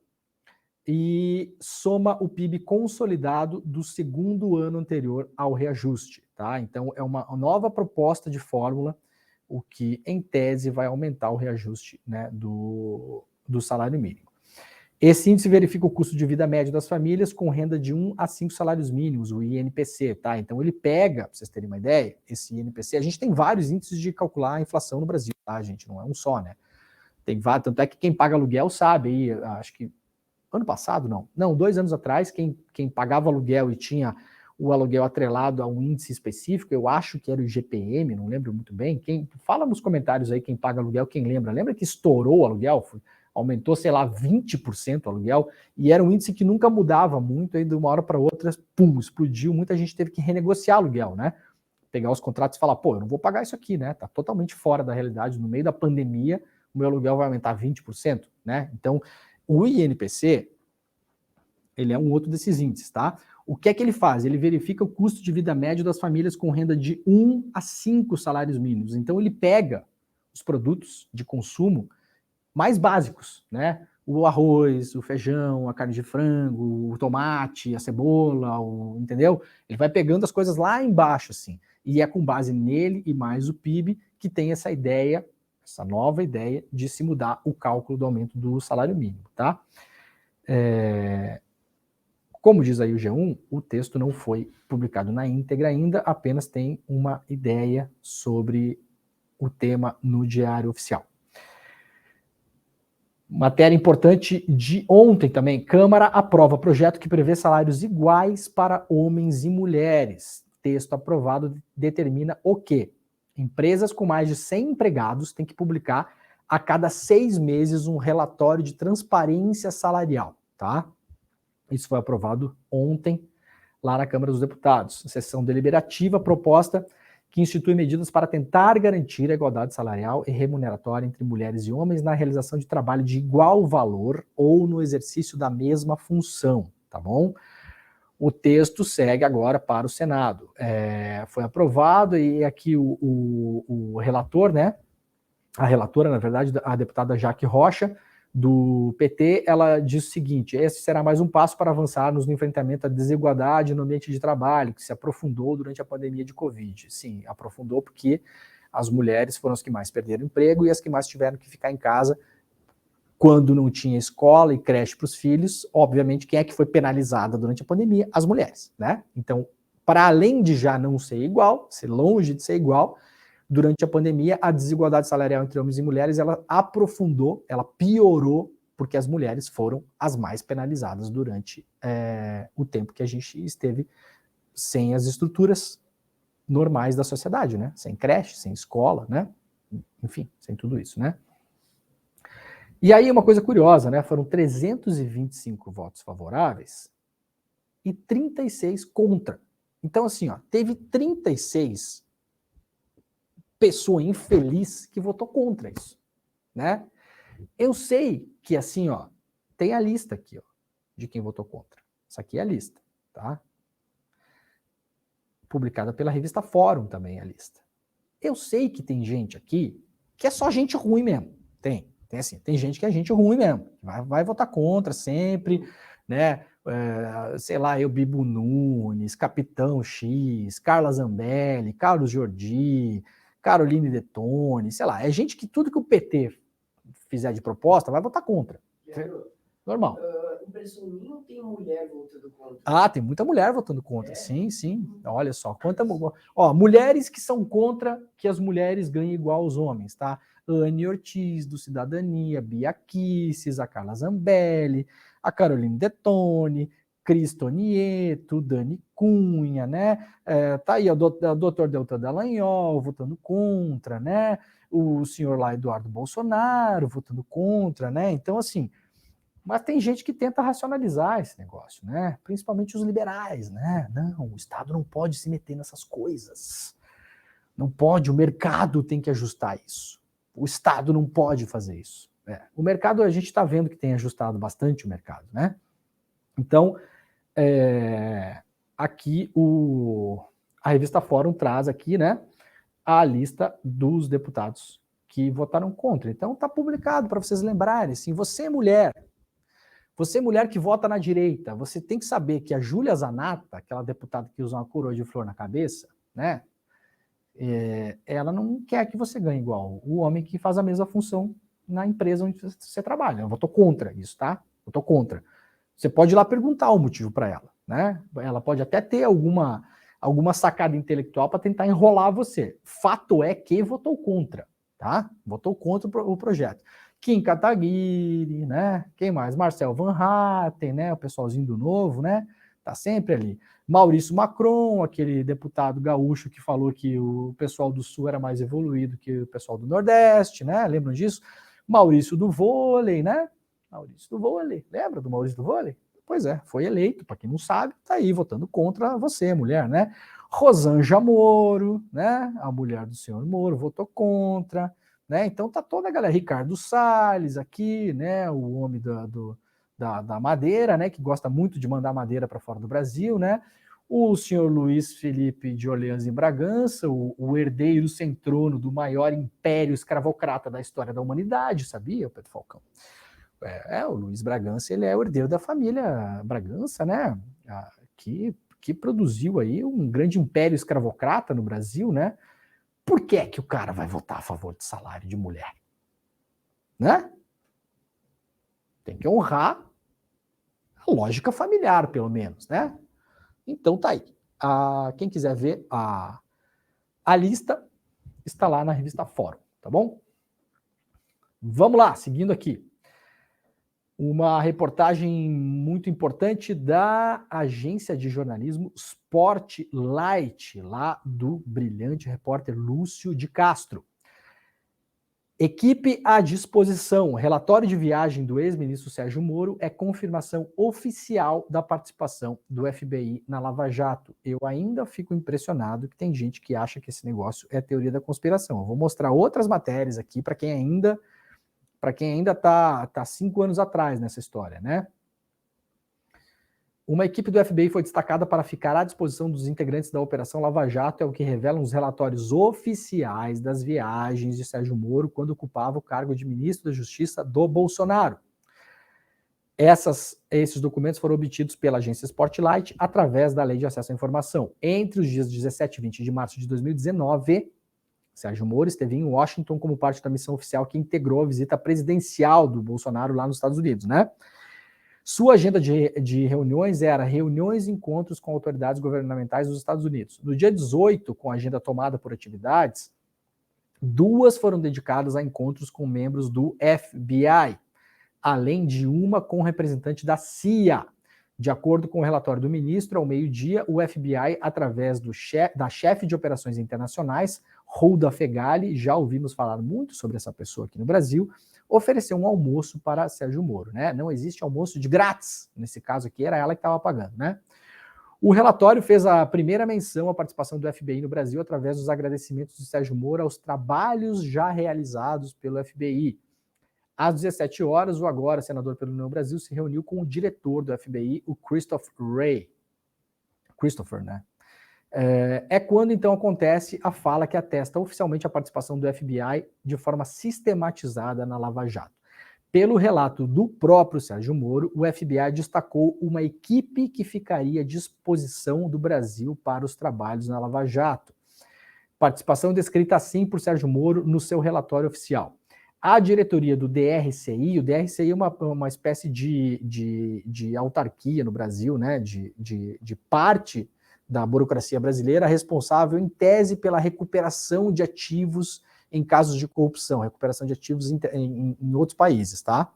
e soma o PIB consolidado do segundo ano anterior ao reajuste. Tá? Então, é uma nova proposta de fórmula, o que, em tese, vai aumentar o reajuste, né, do salário mínimo. Esse índice verifica o custo de vida médio das famílias com renda de 1 a 5 salários mínimos, o INPC. Tá? Então, ele pega, para vocês terem uma ideia, esse INPC, a gente tem vários índices de calcular a inflação no Brasil, tá, gente? Não é um só, né? Tem vários, tanto é que quem paga aluguel sabe, aí, acho que ano passado, não, 2 anos atrás, quem pagava aluguel e tinha o aluguel atrelado a um índice específico, eu acho que era o IGPM, não lembro muito bem, fala nos comentários aí quem paga aluguel, quem lembra que estourou o aluguel, aumentou, sei lá, 20% o aluguel, e era um índice que nunca mudava muito, aí de uma hora para outra, pum, explodiu, muita gente teve que renegociar aluguel, né? Pegar os contratos e falar, pô, eu não vou pagar isso aqui, né? Tá totalmente fora da realidade, no meio da pandemia, o meu aluguel vai aumentar 20%, né? Então, o INPC, ele é um outro desses índices, tá? O que é que ele faz? Ele verifica o custo de vida médio das famílias com renda de 1 a 5 salários mínimos. Então, ele pega os produtos de consumo mais básicos, né? O arroz, o feijão, a carne de frango, o tomate, a cebola, entendeu? Ele vai pegando as coisas lá embaixo, assim. E é com base nele e mais o PIB que tem essa ideia, essa nova ideia de se mudar o cálculo do aumento do salário mínimo, tá? Como diz aí o G1, o texto não foi publicado na íntegra ainda, apenas tem uma ideia sobre o tema no Diário Oficial. Matéria importante de ontem também. Câmara aprova projeto que prevê salários iguais para homens e mulheres. Texto aprovado determina o quê? Empresas com mais de 100 empregados têm que publicar a cada 6 meses um relatório de transparência salarial, tá? Isso foi aprovado ontem lá na Câmara dos Deputados. Sessão deliberativa proposta que institui medidas para tentar garantir a igualdade salarial e remuneratória entre mulheres e homens na realização de trabalho de igual valor ou no exercício da mesma função, tá bom? O texto segue agora para o Senado. Foi aprovado e aqui o relator, né? A relatora, na verdade, a deputada Jaque Rocha, do PT, ela diz o seguinte: esse será mais um passo para avançarmos no enfrentamento à desigualdade no ambiente de trabalho, que se aprofundou durante a pandemia de Covid. Sim, aprofundou porque as mulheres foram as que mais perderam emprego e as que mais tiveram que ficar em casa quando não tinha escola e creche para os filhos. Obviamente, quem é que foi penalizada durante a pandemia? As mulheres, né? Então, para além de já não ser igual, ser longe de ser igual, durante a pandemia, a desigualdade salarial entre homens e mulheres, ela aprofundou, ela piorou, porque as mulheres foram as mais penalizadas durante o tempo que a gente esteve sem as estruturas normais da sociedade, né? Sem creche, sem escola, né? Enfim, sem tudo isso, né? E aí uma coisa curiosa, né? Foram 325 votos favoráveis e 36 contra. Então, assim, ó, teve 36 pessoa infeliz que votou contra isso, né? Eu sei que assim, ó, tem a lista aqui, ó, de quem votou contra. Essa aqui é a lista, tá? Publicada pela revista Fórum também a lista. Eu sei que tem gente aqui que é só gente ruim mesmo. Tem assim, tem gente que é gente ruim mesmo. Vai votar contra sempre, né? Sei lá, eu, Bibo Nunes, Capitão X, Carla Zambelli, Carlos Jordi, Caroline Detone, sei lá, é gente que tudo que o PT fizer de proposta vai votar contra. Normal. Impressão minha, tem mulher votando contra? Ah, tem muita mulher votando contra, sim, sim. Olha só, mulheres que são contra que as mulheres ganhem igual aos homens, tá? Anne Ortiz, do Cidadania, Bia Kicis, a Carla Zambelli, a Caroline Detone, Cristo Nieto, Dani Cunha, né? Tá aí o doutor Deltan Dallagnol votando contra, né? O senhor lá, Eduardo Bolsonaro, votando contra, né? Então, assim, mas tem gente que tenta racionalizar esse negócio, né? Principalmente os liberais, né? Não, o Estado não pode se meter nessas coisas. Não pode, o mercado tem que ajustar isso. O Estado não pode fazer isso. O mercado, a gente está vendo que tem ajustado bastante o mercado, né? Então, aqui a revista Fórum traz aqui, né, a lista dos deputados que votaram contra. Então, está publicado para vocês lembrarem. Assim, você mulher que vota na direita, você tem que saber que a Júlia Zanatta, aquela deputada que usa uma coroa de flor na cabeça, né? Ela não quer que você ganhe igual o homem que faz a mesma função na empresa onde você trabalha. Eu voto contra isso, tá? Eu tô contra. Você pode ir lá perguntar o motivo para ela, né? Ela pode até ter alguma sacada intelectual para tentar enrolar você. Fato é que votou contra, tá? Votou contra o projeto. Kim Kataguiri, né? Quem mais? Marcel Van Hatten, né? O pessoalzinho do Novo, né? Tá sempre ali. Maurício Macron, aquele deputado gaúcho que falou que o pessoal do Sul era mais evoluído que o pessoal do Nordeste, né? Lembram disso? Maurício do vôlei, né? Maurício do vôlei. Lembra do Maurício do vôlei? Pois é, foi eleito, para quem não sabe, tá aí votando contra você, mulher, né? Rosângela Moro, né? A mulher do senhor Moro votou contra, né? Então tá toda a galera, Ricardo Salles aqui, né? O homem da madeira, né? Que gosta muito de mandar madeira para fora do Brasil, né? O senhor Luiz Felipe de Orleans em Bragança, o herdeiro sem trono do maior império escravocrata da história da humanidade, sabia, Pedro Falcão? O Luiz Bragança, ele é o herdeiro da família Bragança, né? Que produziu aí um grande império escravocrata no Brasil, né? Por que é que o cara vai votar a favor de salário de mulher? Né? Tem que honrar lógica familiar, pelo menos, né? Então tá aí. Quem quiser ver a lista, está lá na revista Fórum, tá bom? Vamos lá, seguindo aqui. Uma reportagem muito importante da agência de jornalismo Spotlight, lá do brilhante repórter Lúcio de Castro. Equipe à disposição. Relatório de viagem do ex-ministro Sérgio Moro é confirmação oficial da participação do FBI na Lava Jato. Eu ainda fico impressionado que tem gente que acha que esse negócio é teoria da conspiração. Eu vou mostrar outras matérias aqui para quem ainda está 5 anos atrás nessa história, né? Uma equipe do FBI foi destacada para ficar à disposição dos integrantes da Operação Lava Jato, é o que revelam os relatórios oficiais das viagens de Sérgio Moro quando ocupava o cargo de ministro da Justiça do Bolsonaro. Esses documentos foram obtidos pela agência Spotlight através da Lei de Acesso à Informação. Entre os dias 17 e 20 de março de 2019, Sérgio Moro esteve em Washington como parte da missão oficial que integrou a visita presidencial do Bolsonaro lá nos Estados Unidos, né? Sua agenda de reuniões era reuniões e encontros com autoridades governamentais dos Estados Unidos. No dia 18, com a agenda tomada por atividades, 2 foram dedicadas a encontros com membros do FBI, além de uma com representante da CIA. De acordo com o relatório do ministro, ao meio-dia, o FBI, através da chefe de operações internacionais, Hulda Fegali, já ouvimos falar muito sobre essa pessoa aqui no Brasil, ofereceu um almoço para Sérgio Moro, né? Não existe almoço de grátis, nesse caso aqui era ela que estava pagando, né? O relatório fez a primeira menção à participação do FBI no Brasil através dos agradecimentos de Sérgio Moro aos trabalhos já realizados pelo FBI. Às 17 horas, o agora senador pelo União Brasil se reuniu com o diretor do FBI, o Christopher Wray. Christopher, né? É quando então acontece a fala que atesta oficialmente a participação do FBI de forma sistematizada na Lava Jato. Pelo relato do próprio Sérgio Moro, o FBI destacou uma equipe que ficaria à disposição do Brasil para os trabalhos na Lava Jato. Participação descrita assim por Sérgio Moro no seu relatório oficial. A diretoria do DRCI, o DRCI é uma espécie de autarquia no Brasil, né, de parte da burocracia brasileira, responsável em tese pela recuperação de ativos em casos de corrupção, recuperação de ativos em outros países, tá?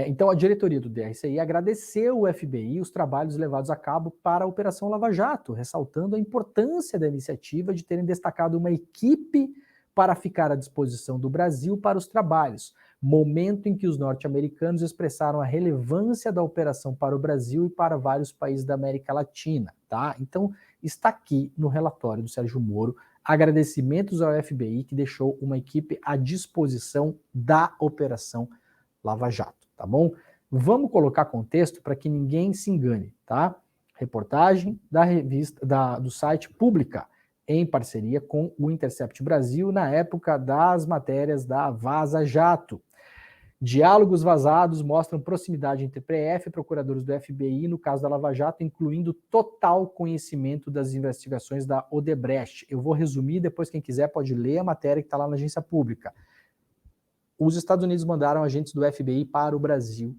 Então a diretoria do DRCI agradeceu o FBI os trabalhos levados a cabo para a Operação Lava Jato, ressaltando a importância da iniciativa de terem destacado uma equipe para ficar à disposição do Brasil para os trabalhos, momento em que os norte-americanos expressaram a relevância da operação para o Brasil e para vários países da América Latina, tá? Então, está aqui no relatório do Sérgio Moro, agradecimentos ao FBI que deixou uma equipe à disposição da Operação Lava Jato, tá bom? Vamos colocar contexto para que ninguém se engane, tá? Reportagem da revista, do site Pública, em parceria com o Intercept Brasil, na época das matérias da Vaza Jato. Diálogos vazados mostram proximidade entre PF e procuradores do FBI no caso da Lava Jato, incluindo total conhecimento das investigações da Odebrecht. Eu vou resumir, depois quem quiser pode ler a matéria que está lá na agência pública. Os Estados Unidos mandaram agentes do FBI para o Brasil.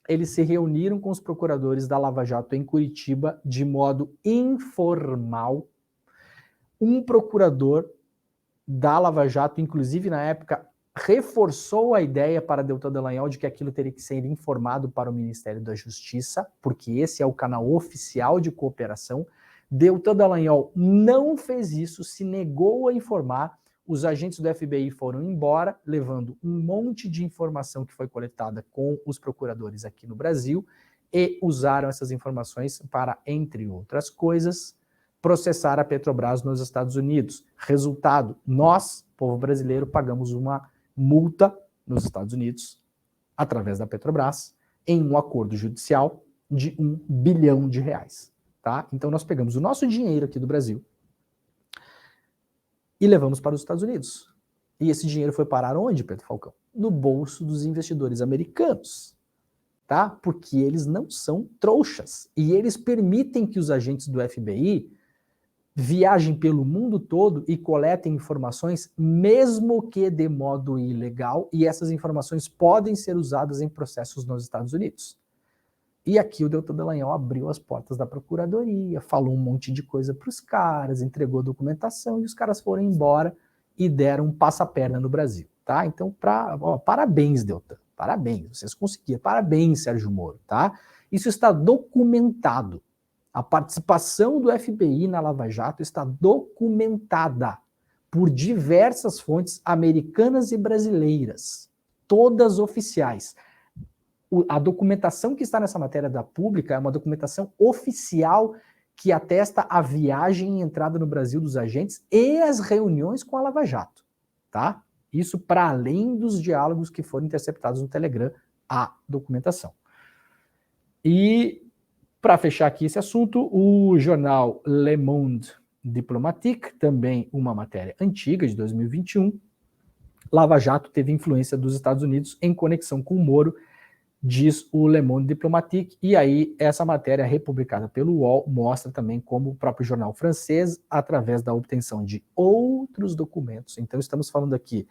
Eles se reuniram com os procuradores da Lava Jato em Curitiba de modo informal. Um procurador da Lava Jato, inclusive na época, reforçou a ideia para Deltan Dallagnol de que aquilo teria que ser informado para o Ministério da Justiça, porque esse é o canal oficial de cooperação. Deltan Dallagnol não fez isso, se negou a informar. Os agentes do FBI foram embora, levando um monte de informação que foi coletada com os procuradores aqui no Brasil e usaram essas informações para, entre outras coisas, processar a Petrobras nos Estados Unidos. Resultado, nós, povo brasileiro, pagamos uma multa nos Estados Unidos, através da Petrobras, em um acordo judicial de R$1 bilhão, tá? Então nós pegamos o nosso dinheiro aqui do Brasil e levamos para os Estados Unidos. E esse dinheiro foi parar onde, Pedro Falcão? No bolso dos investidores americanos, tá? Porque eles não são trouxas. E eles permitem que os agentes do FBI viajem pelo mundo todo e coletem informações, mesmo que de modo ilegal, e essas informações podem ser usadas em processos nos Estados Unidos. E aqui o Deltan Dallagnol abriu as portas da procuradoria, falou um monte de coisa para os caras, entregou documentação e os caras foram embora e deram um passa-perna no Brasil, tá? Então, parabéns, Deltan, parabéns, vocês conseguiram, parabéns, Sérgio Moro, tá? Isso está documentado. A participação do FBI na Lava Jato está documentada por diversas fontes americanas e brasileiras, todas oficiais. A documentação que está nessa matéria da Pública é uma documentação oficial que atesta a viagem e entrada no Brasil dos agentes e as reuniões com a Lava Jato, tá? Isso para além dos diálogos que foram interceptados no Telegram, a documentação. E para fechar aqui esse assunto, o jornal Le Monde Diplomatique, também uma matéria antiga, de 2021, Lava Jato teve influência dos Estados Unidos em conexão com o Moro, diz o Le Monde Diplomatique, e aí essa matéria republicada pelo UOL mostra também como o próprio jornal francês, através da obtenção de outros documentos, então estamos falando aqui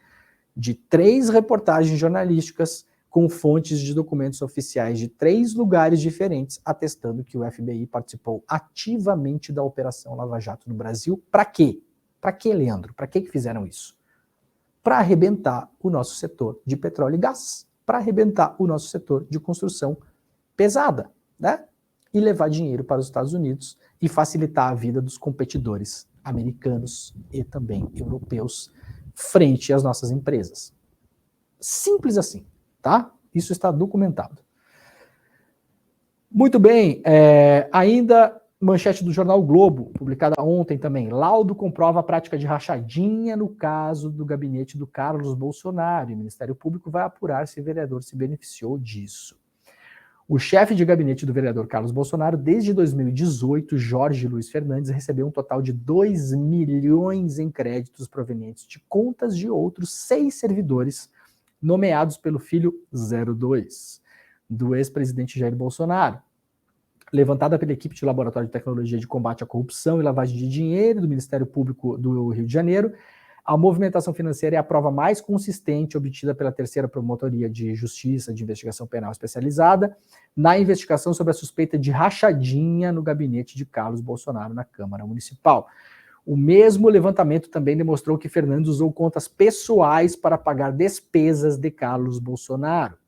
de 3 reportagens jornalísticas com fontes de documentos oficiais de 3 lugares diferentes, atestando que o FBI participou ativamente da Operação Lava Jato no Brasil. Para quê? Para quê, Leandro? Para que fizeram isso? Para arrebentar o nosso setor de petróleo e gás, para arrebentar o nosso setor de construção pesada, né? E levar dinheiro para os Estados Unidos e facilitar a vida dos competidores americanos e também europeus frente às nossas empresas. Simples assim, tá? Isso está documentado. Muito bem, ainda manchete do jornal o Globo, publicada ontem também. Laudo comprova a prática de rachadinha no caso do gabinete do Carlos Bolsonaro. E o Ministério Público vai apurar se o vereador se beneficiou disso. O chefe de gabinete do vereador Carlos Bolsonaro, desde 2018, Jorge Luiz Fernandes, recebeu um total de 2 milhões em créditos provenientes de contas de outros 6 servidores nomeados pelo filho 02 do ex-presidente Jair Bolsonaro. Levantada pela equipe de Laboratório de Tecnologia de Combate à Corrupção e Lavagem de Dinheiro do Ministério Público do Rio de Janeiro, a movimentação financeira é a prova mais consistente obtida pela 3ª Promotoria de Justiça de Investigação Penal Especializada na investigação sobre a suspeita de rachadinha no gabinete de Carlos Bolsonaro na Câmara Municipal. O mesmo levantamento também demonstrou que Fernandes usou contas pessoais para pagar despesas de Carlos Bolsonaro.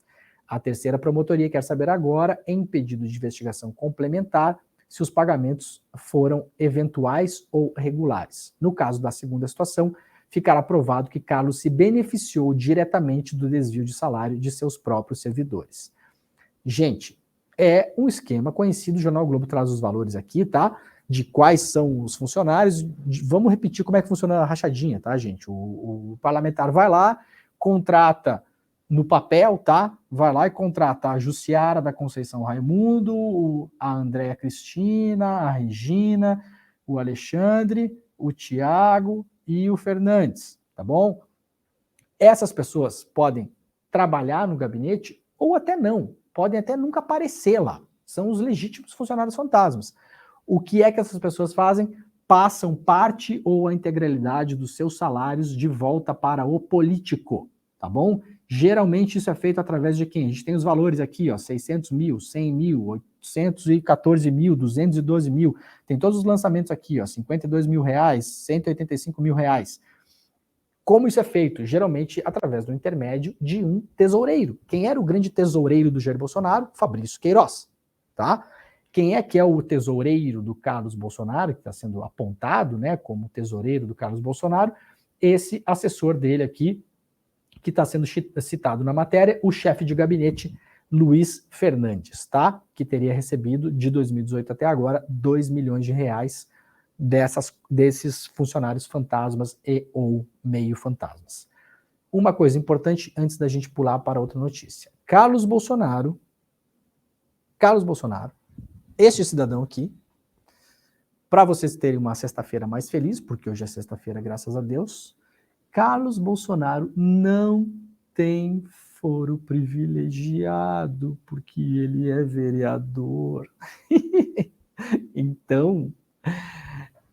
A 3ª Promotoria quer saber agora, em pedido de investigação complementar, se os pagamentos foram eventuais ou regulares. No caso da segunda situação, ficará provado que Carlos se beneficiou diretamente do desvio de salário de seus próprios servidores. Gente, é um esquema conhecido, o Jornal Globo traz os valores aqui, tá? De quais são os funcionários. Vamos repetir como é que funciona a rachadinha, tá, gente? O parlamentar vai lá, contrata no papel, tá? Vai lá e contrata a Jussiara da Conceição Raimundo, a Andréa Cristina, a Regina, o Alexandre, o Tiago e o Fernandes, tá bom? Essas pessoas podem trabalhar no gabinete ou até não, podem até nunca aparecer lá. São os legítimos funcionários fantasmas. O que é que essas pessoas fazem? Passam parte ou a integralidade dos seus salários de volta para o político, tá bom? Geralmente isso é feito através de quem? A gente tem os valores aqui, ó, 600 mil, 100 mil, 814 mil, 212 mil, tem todos os lançamentos aqui, ó, 52 mil reais, 185 mil reais. Como isso é feito? Geralmente através do intermédio de um tesoureiro. Quem era o grande tesoureiro do Jair Bolsonaro? Fabrício Queiroz, tá? Quem é que é o tesoureiro do Carlos Bolsonaro, que está sendo apontado, né, como tesoureiro do Carlos Bolsonaro? Esse assessor dele aqui, que está sendo citado na matéria, o chefe de gabinete Luiz Fernandes, tá? Que teria recebido, de 2018 até agora, 2 milhões de reais desses funcionários fantasmas e ou meio fantasmas. Uma coisa importante antes da gente pular para outra notícia. Carlos Bolsonaro, este cidadão aqui, para vocês terem uma sexta-feira mais feliz, porque hoje é sexta-feira, graças a Deus, Carlos Bolsonaro não tem foro privilegiado, porque ele é vereador. Então,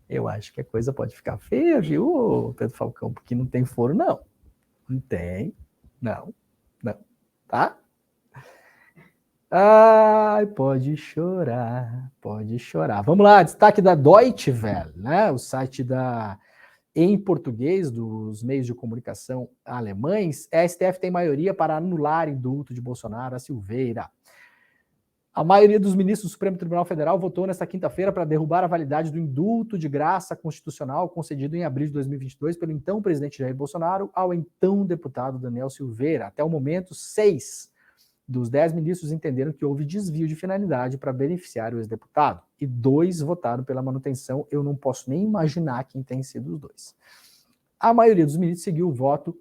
eu acho que a coisa pode ficar feia, viu, Pedro Falcão? Porque não tem foro, não. Não tem, não, tá? Ai, pode chorar, pode chorar. Vamos lá, destaque da Deutsche Welle, né? O site em português dos meios de comunicação alemães. A STF tem maioria para anular indulto de Bolsonaro a Silveira. A maioria dos ministros do Supremo Tribunal Federal votou nesta quinta-feira para derrubar a validade do indulto de graça constitucional concedido em abril de 2022 pelo então presidente Jair Bolsonaro ao então deputado Daniel Silveira. Até o momento, 6 dos 10 ministros entenderam que houve desvio de finalidade para beneficiar o ex-deputado e 2 votaram pela manutenção. Eu não posso nem imaginar quem tem sido os 2. A maioria dos ministros seguiu o voto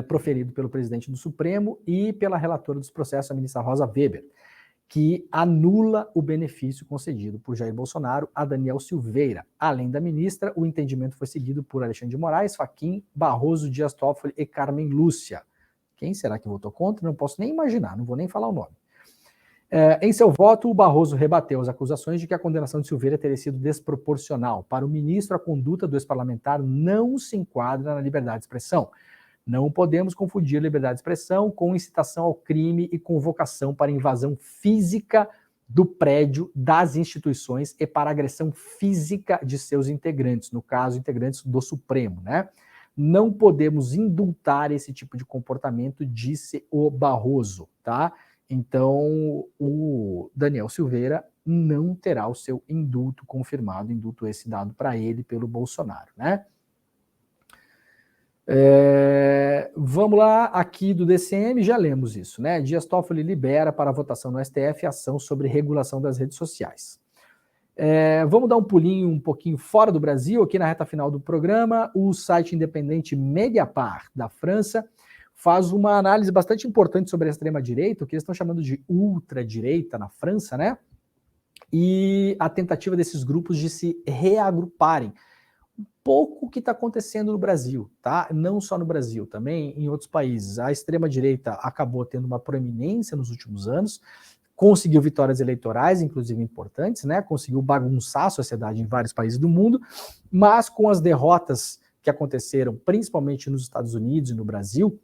proferido pelo presidente do Supremo e pela relatora dos processos, a ministra Rosa Weber, que anula o benefício concedido por Jair Bolsonaro a Daniel Silveira. Além da ministra, o entendimento foi seguido por Alexandre de Moraes, Fachin, Barroso, Dias Toffoli e Carmen Lúcia. Quem será que votou contra? Não posso nem imaginar, não vou nem falar o nome. Em seu voto, o Barroso rebateu as acusações de que a condenação de Silveira teria sido desproporcional. Para o ministro, a conduta do ex-parlamentar não se enquadra na liberdade de expressão. Não podemos confundir liberdade de expressão com incitação ao crime e convocação para invasão física do prédio das instituições e para agressão física de seus integrantes, no caso, integrantes do Supremo, né? Não podemos indultar esse tipo de comportamento, disse o Barroso, tá? Então, o Daniel Silveira não terá o seu indulto confirmado, indulto esse dado para ele pelo Bolsonaro, né? Vamos lá, aqui do DCM, já lemos isso, né? Dias Toffoli libera para votação no STF ação sobre regulação das redes sociais. Vamos dar um pulinho um pouquinho fora do Brasil, aqui na reta final do programa. O site independente Mediapart, da França, faz uma análise bastante importante sobre a extrema-direita, o que eles estão chamando de ultradireita na França, né? E a tentativa desses grupos de se reagruparem. Pouco que está acontecendo no Brasil, tá? Não só no Brasil, também em outros países. A extrema-direita acabou tendo uma proeminência nos últimos anos, conseguiu vitórias eleitorais, inclusive importantes, né? Conseguiu bagunçar a sociedade em vários países do mundo, mas com as derrotas que aconteceram, principalmente nos Estados Unidos e no Brasil,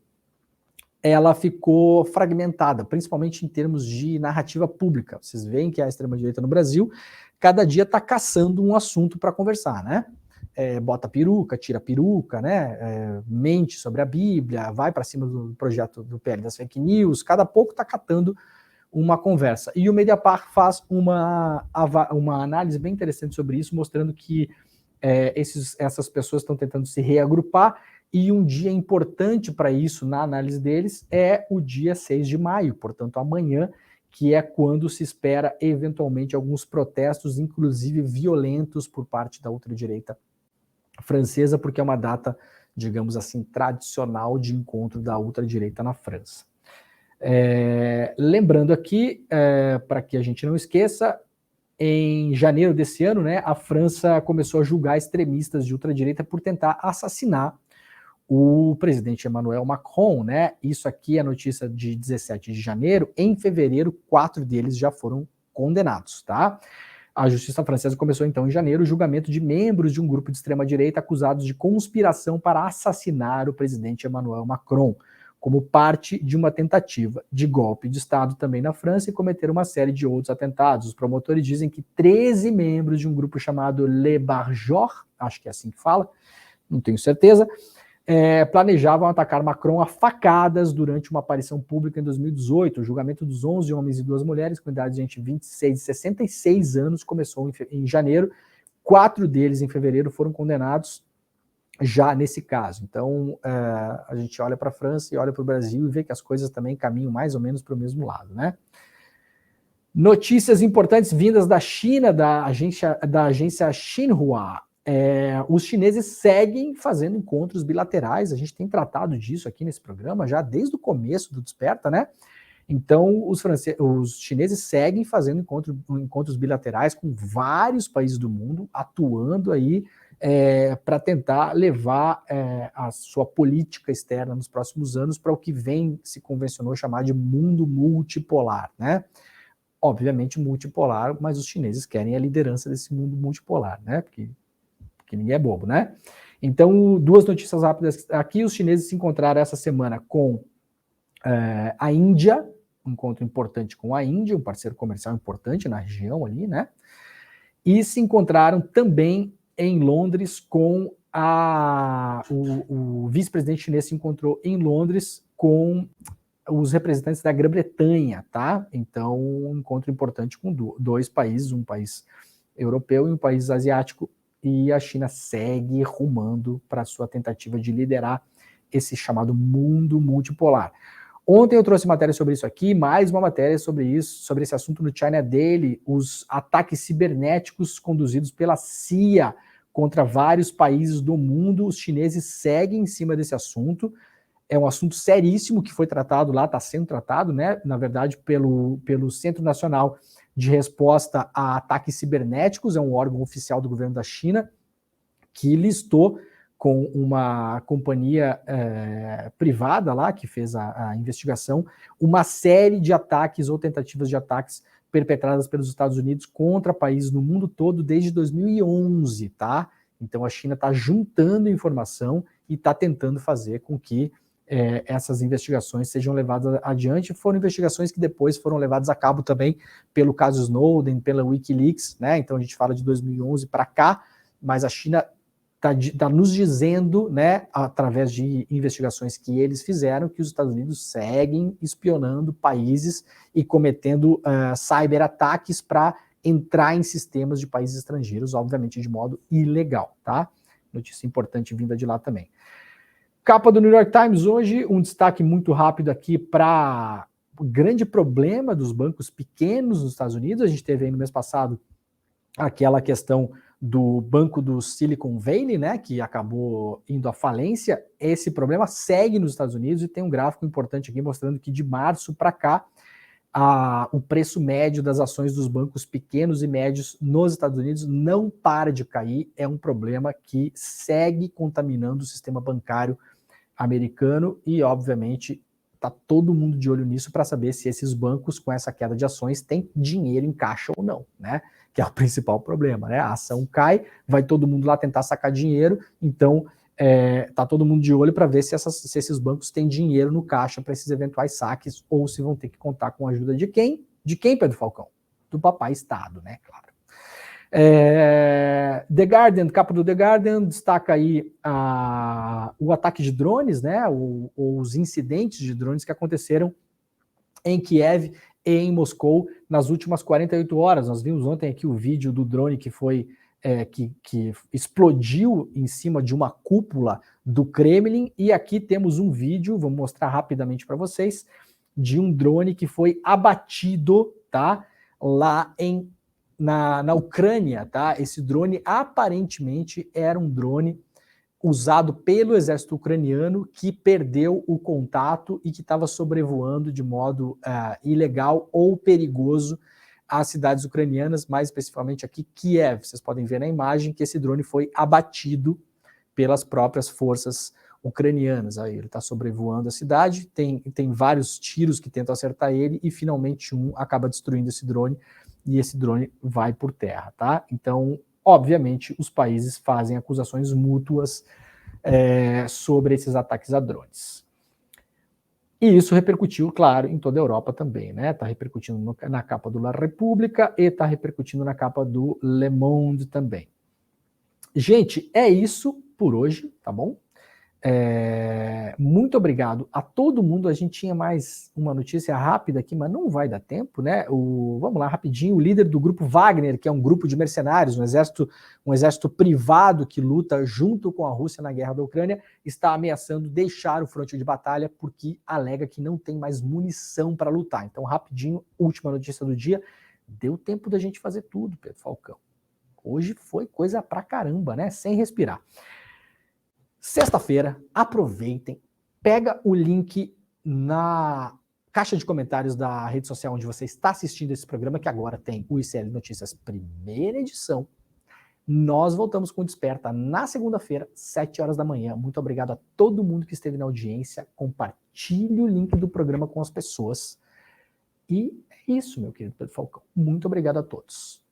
ela ficou fragmentada, principalmente em termos de narrativa pública. Vocês veem que a extrema-direita no Brasil, cada dia está caçando um assunto para conversar, né? Bota peruca, tira peruca, né? Mente sobre a Bíblia, vai para cima do projeto do PL das fake news, cada pouco está catando uma conversa. E o Mediapart faz uma análise bem interessante sobre isso, mostrando que essas pessoas estão tentando se reagrupar, e um dia importante para isso, na análise deles, é o dia 6 de maio, portanto amanhã, que é quando se espera eventualmente alguns protestos, inclusive violentos, por parte da ultradireita francesa, porque é uma data, digamos assim, tradicional de encontro da ultradireita na França. Lembrando aqui, para que a gente não esqueça, em janeiro desse ano, né, a França começou a julgar extremistas de ultradireita por tentar assassinar o presidente Emmanuel Macron, né? Isso aqui é a notícia de 17 de janeiro. Em fevereiro, 4 deles já foram condenados, tá? A justiça francesa começou então em janeiro o julgamento de membros de um grupo de extrema-direita acusados de conspiração para assassinar o presidente Emmanuel Macron, como parte de uma tentativa de golpe de Estado também na França, e cometeram uma série de outros atentados. Os promotores dizem que 13 membros de um grupo chamado Les Barjors, acho que é assim que fala, não tenho certeza, planejavam atacar Macron a facadas durante uma aparição pública em 2018. O julgamento dos 11 homens e 2 mulheres com idades entre 26 e 66 anos começou em janeiro. 4 deles em fevereiro foram condenados já nesse caso. Então, a gente olha para a França e olha para o Brasil e vê que as coisas também caminham mais ou menos para o mesmo lado, né? Notícias importantes vindas da China, da agência Xinhua. Os chineses seguem fazendo encontros bilaterais, a gente tem tratado disso aqui nesse programa já desde o começo do Desperta, né? Então, os chineses seguem fazendo encontros bilaterais com vários países do mundo, atuando aí para tentar levar a sua política externa nos próximos anos para o que se convencionou chamar de mundo multipolar, né? Obviamente multipolar, mas os chineses querem a liderança desse mundo multipolar, né? Porque ninguém é bobo, né? Então, 2 notícias rápidas aqui. Os chineses se encontraram essa semana com a Índia, encontro importante com a Índia, um parceiro comercial importante na região ali, né? E se encontraram também em Londres com o vice-presidente chinês se encontrou em Londres com os representantes da Grã-Bretanha, tá? Então, um encontro importante com dois países, um país europeu e um país asiático, e a China segue rumando para a sua tentativa de liderar esse chamado mundo multipolar. Ontem eu trouxe matéria sobre isso aqui, mais uma matéria sobre isso, sobre esse assunto no China Daily, os ataques cibernéticos conduzidos pela CIA contra vários países do mundo. Os chineses seguem em cima desse assunto. É um assunto seríssimo que foi tratado lá, está sendo tratado, né? Na verdade, pelo Centro Nacional de Resposta a Ataques Cibernéticos, é um órgão oficial do governo da China, que listou com uma companhia privada lá, que fez a investigação, uma série de ataques ou tentativas de ataques perpetradas pelos Estados Unidos contra países no mundo todo desde 2011, tá? Então a China está juntando informação e está tentando fazer com que essas investigações sejam levadas adiante. Foram investigações que depois foram levadas a cabo também pelo caso Snowden, pela Wikileaks, né? Então a gente fala de 2011 para cá, mas a China está nos dizendo, né, através de investigações que eles fizeram, que os Estados Unidos seguem espionando países e cometendo cyberataques para entrar em sistemas de países estrangeiros, obviamente de modo ilegal, tá? Notícia importante vinda de lá também. Capa do New York Times hoje, um destaque muito rápido aqui para o grande problema dos bancos pequenos nos Estados Unidos. A gente teve aí no mês passado aquela questão do banco do Silicon Valley, né, que acabou indo à falência. Esse problema segue nos Estados Unidos e tem um gráfico importante aqui mostrando que de março para cá o preço médio das ações dos bancos pequenos e médios nos Estados Unidos não para de cair. É um problema que segue contaminando o sistema bancário americano e, obviamente, está todo mundo de olho nisso para saber se esses bancos, com essa queda de ações, têm dinheiro em caixa ou não, né? Que é o principal problema, né? A ação cai, vai todo mundo lá tentar sacar dinheiro, então tá todo mundo de olho para ver se esses bancos têm dinheiro no caixa para esses eventuais saques ou se vão ter que contar com a ajuda de quem? De quem, Pedro Falcão? Do papai Estado, né? Claro. The Guardian, capa do The Guardian, destaca aí o ataque de drones, né? Os incidentes de drones que aconteceram em Kiev e em Moscou nas últimas 48 horas. Nós vimos ontem aqui o vídeo do drone que foi que explodiu em cima de uma cúpula do Kremlin, e aqui temos um vídeo, vou mostrar rapidamente para vocês, de um drone que foi abatido, tá? Lá na Ucrânia, tá? Esse drone aparentemente era um drone usado pelo exército ucraniano que perdeu o contato e que estava sobrevoando de modo ilegal ou perigoso as cidades ucranianas, mais especificamente aqui Kiev. Vocês podem ver na imagem que esse drone foi abatido pelas próprias forças ucranianas. Aí ele está sobrevoando a cidade, tem vários tiros que tentam acertar ele e finalmente um acaba destruindo esse drone e esse drone vai por terra, tá? Então, obviamente, os países fazem acusações mútuas sobre esses ataques a drones. E isso repercutiu, claro, em toda a Europa também, né? Está repercutindo na capa do La Repubblica e está repercutindo na capa do Le Monde também. Gente, é isso por hoje, tá bom? Muito obrigado a todo mundo. A gente tinha mais uma notícia rápida aqui, mas não vai dar tempo, né? Vamos lá, rapidinho. O líder do grupo Wagner, que é um grupo de mercenários, um exército privado que luta junto com a Rússia na guerra da Ucrânia, está ameaçando deixar o fronte de batalha porque alega que não tem mais munição para lutar. Então, rapidinho, última notícia do dia. Deu tempo da gente fazer tudo, Pedro Falcão. Hoje foi coisa pra caramba, né? Sem respirar. Sexta-feira, aproveitem, pega o link na caixa de comentários da rede social onde você está assistindo esse programa, que agora tem o ICL Notícias, primeira edição. Nós voltamos com o Desperta na segunda-feira, 7 horas da manhã. Muito obrigado a todo mundo que esteve na audiência. Compartilhe o link do programa com as pessoas. E é isso, meu querido Pedro Falcão. Muito obrigado a todos.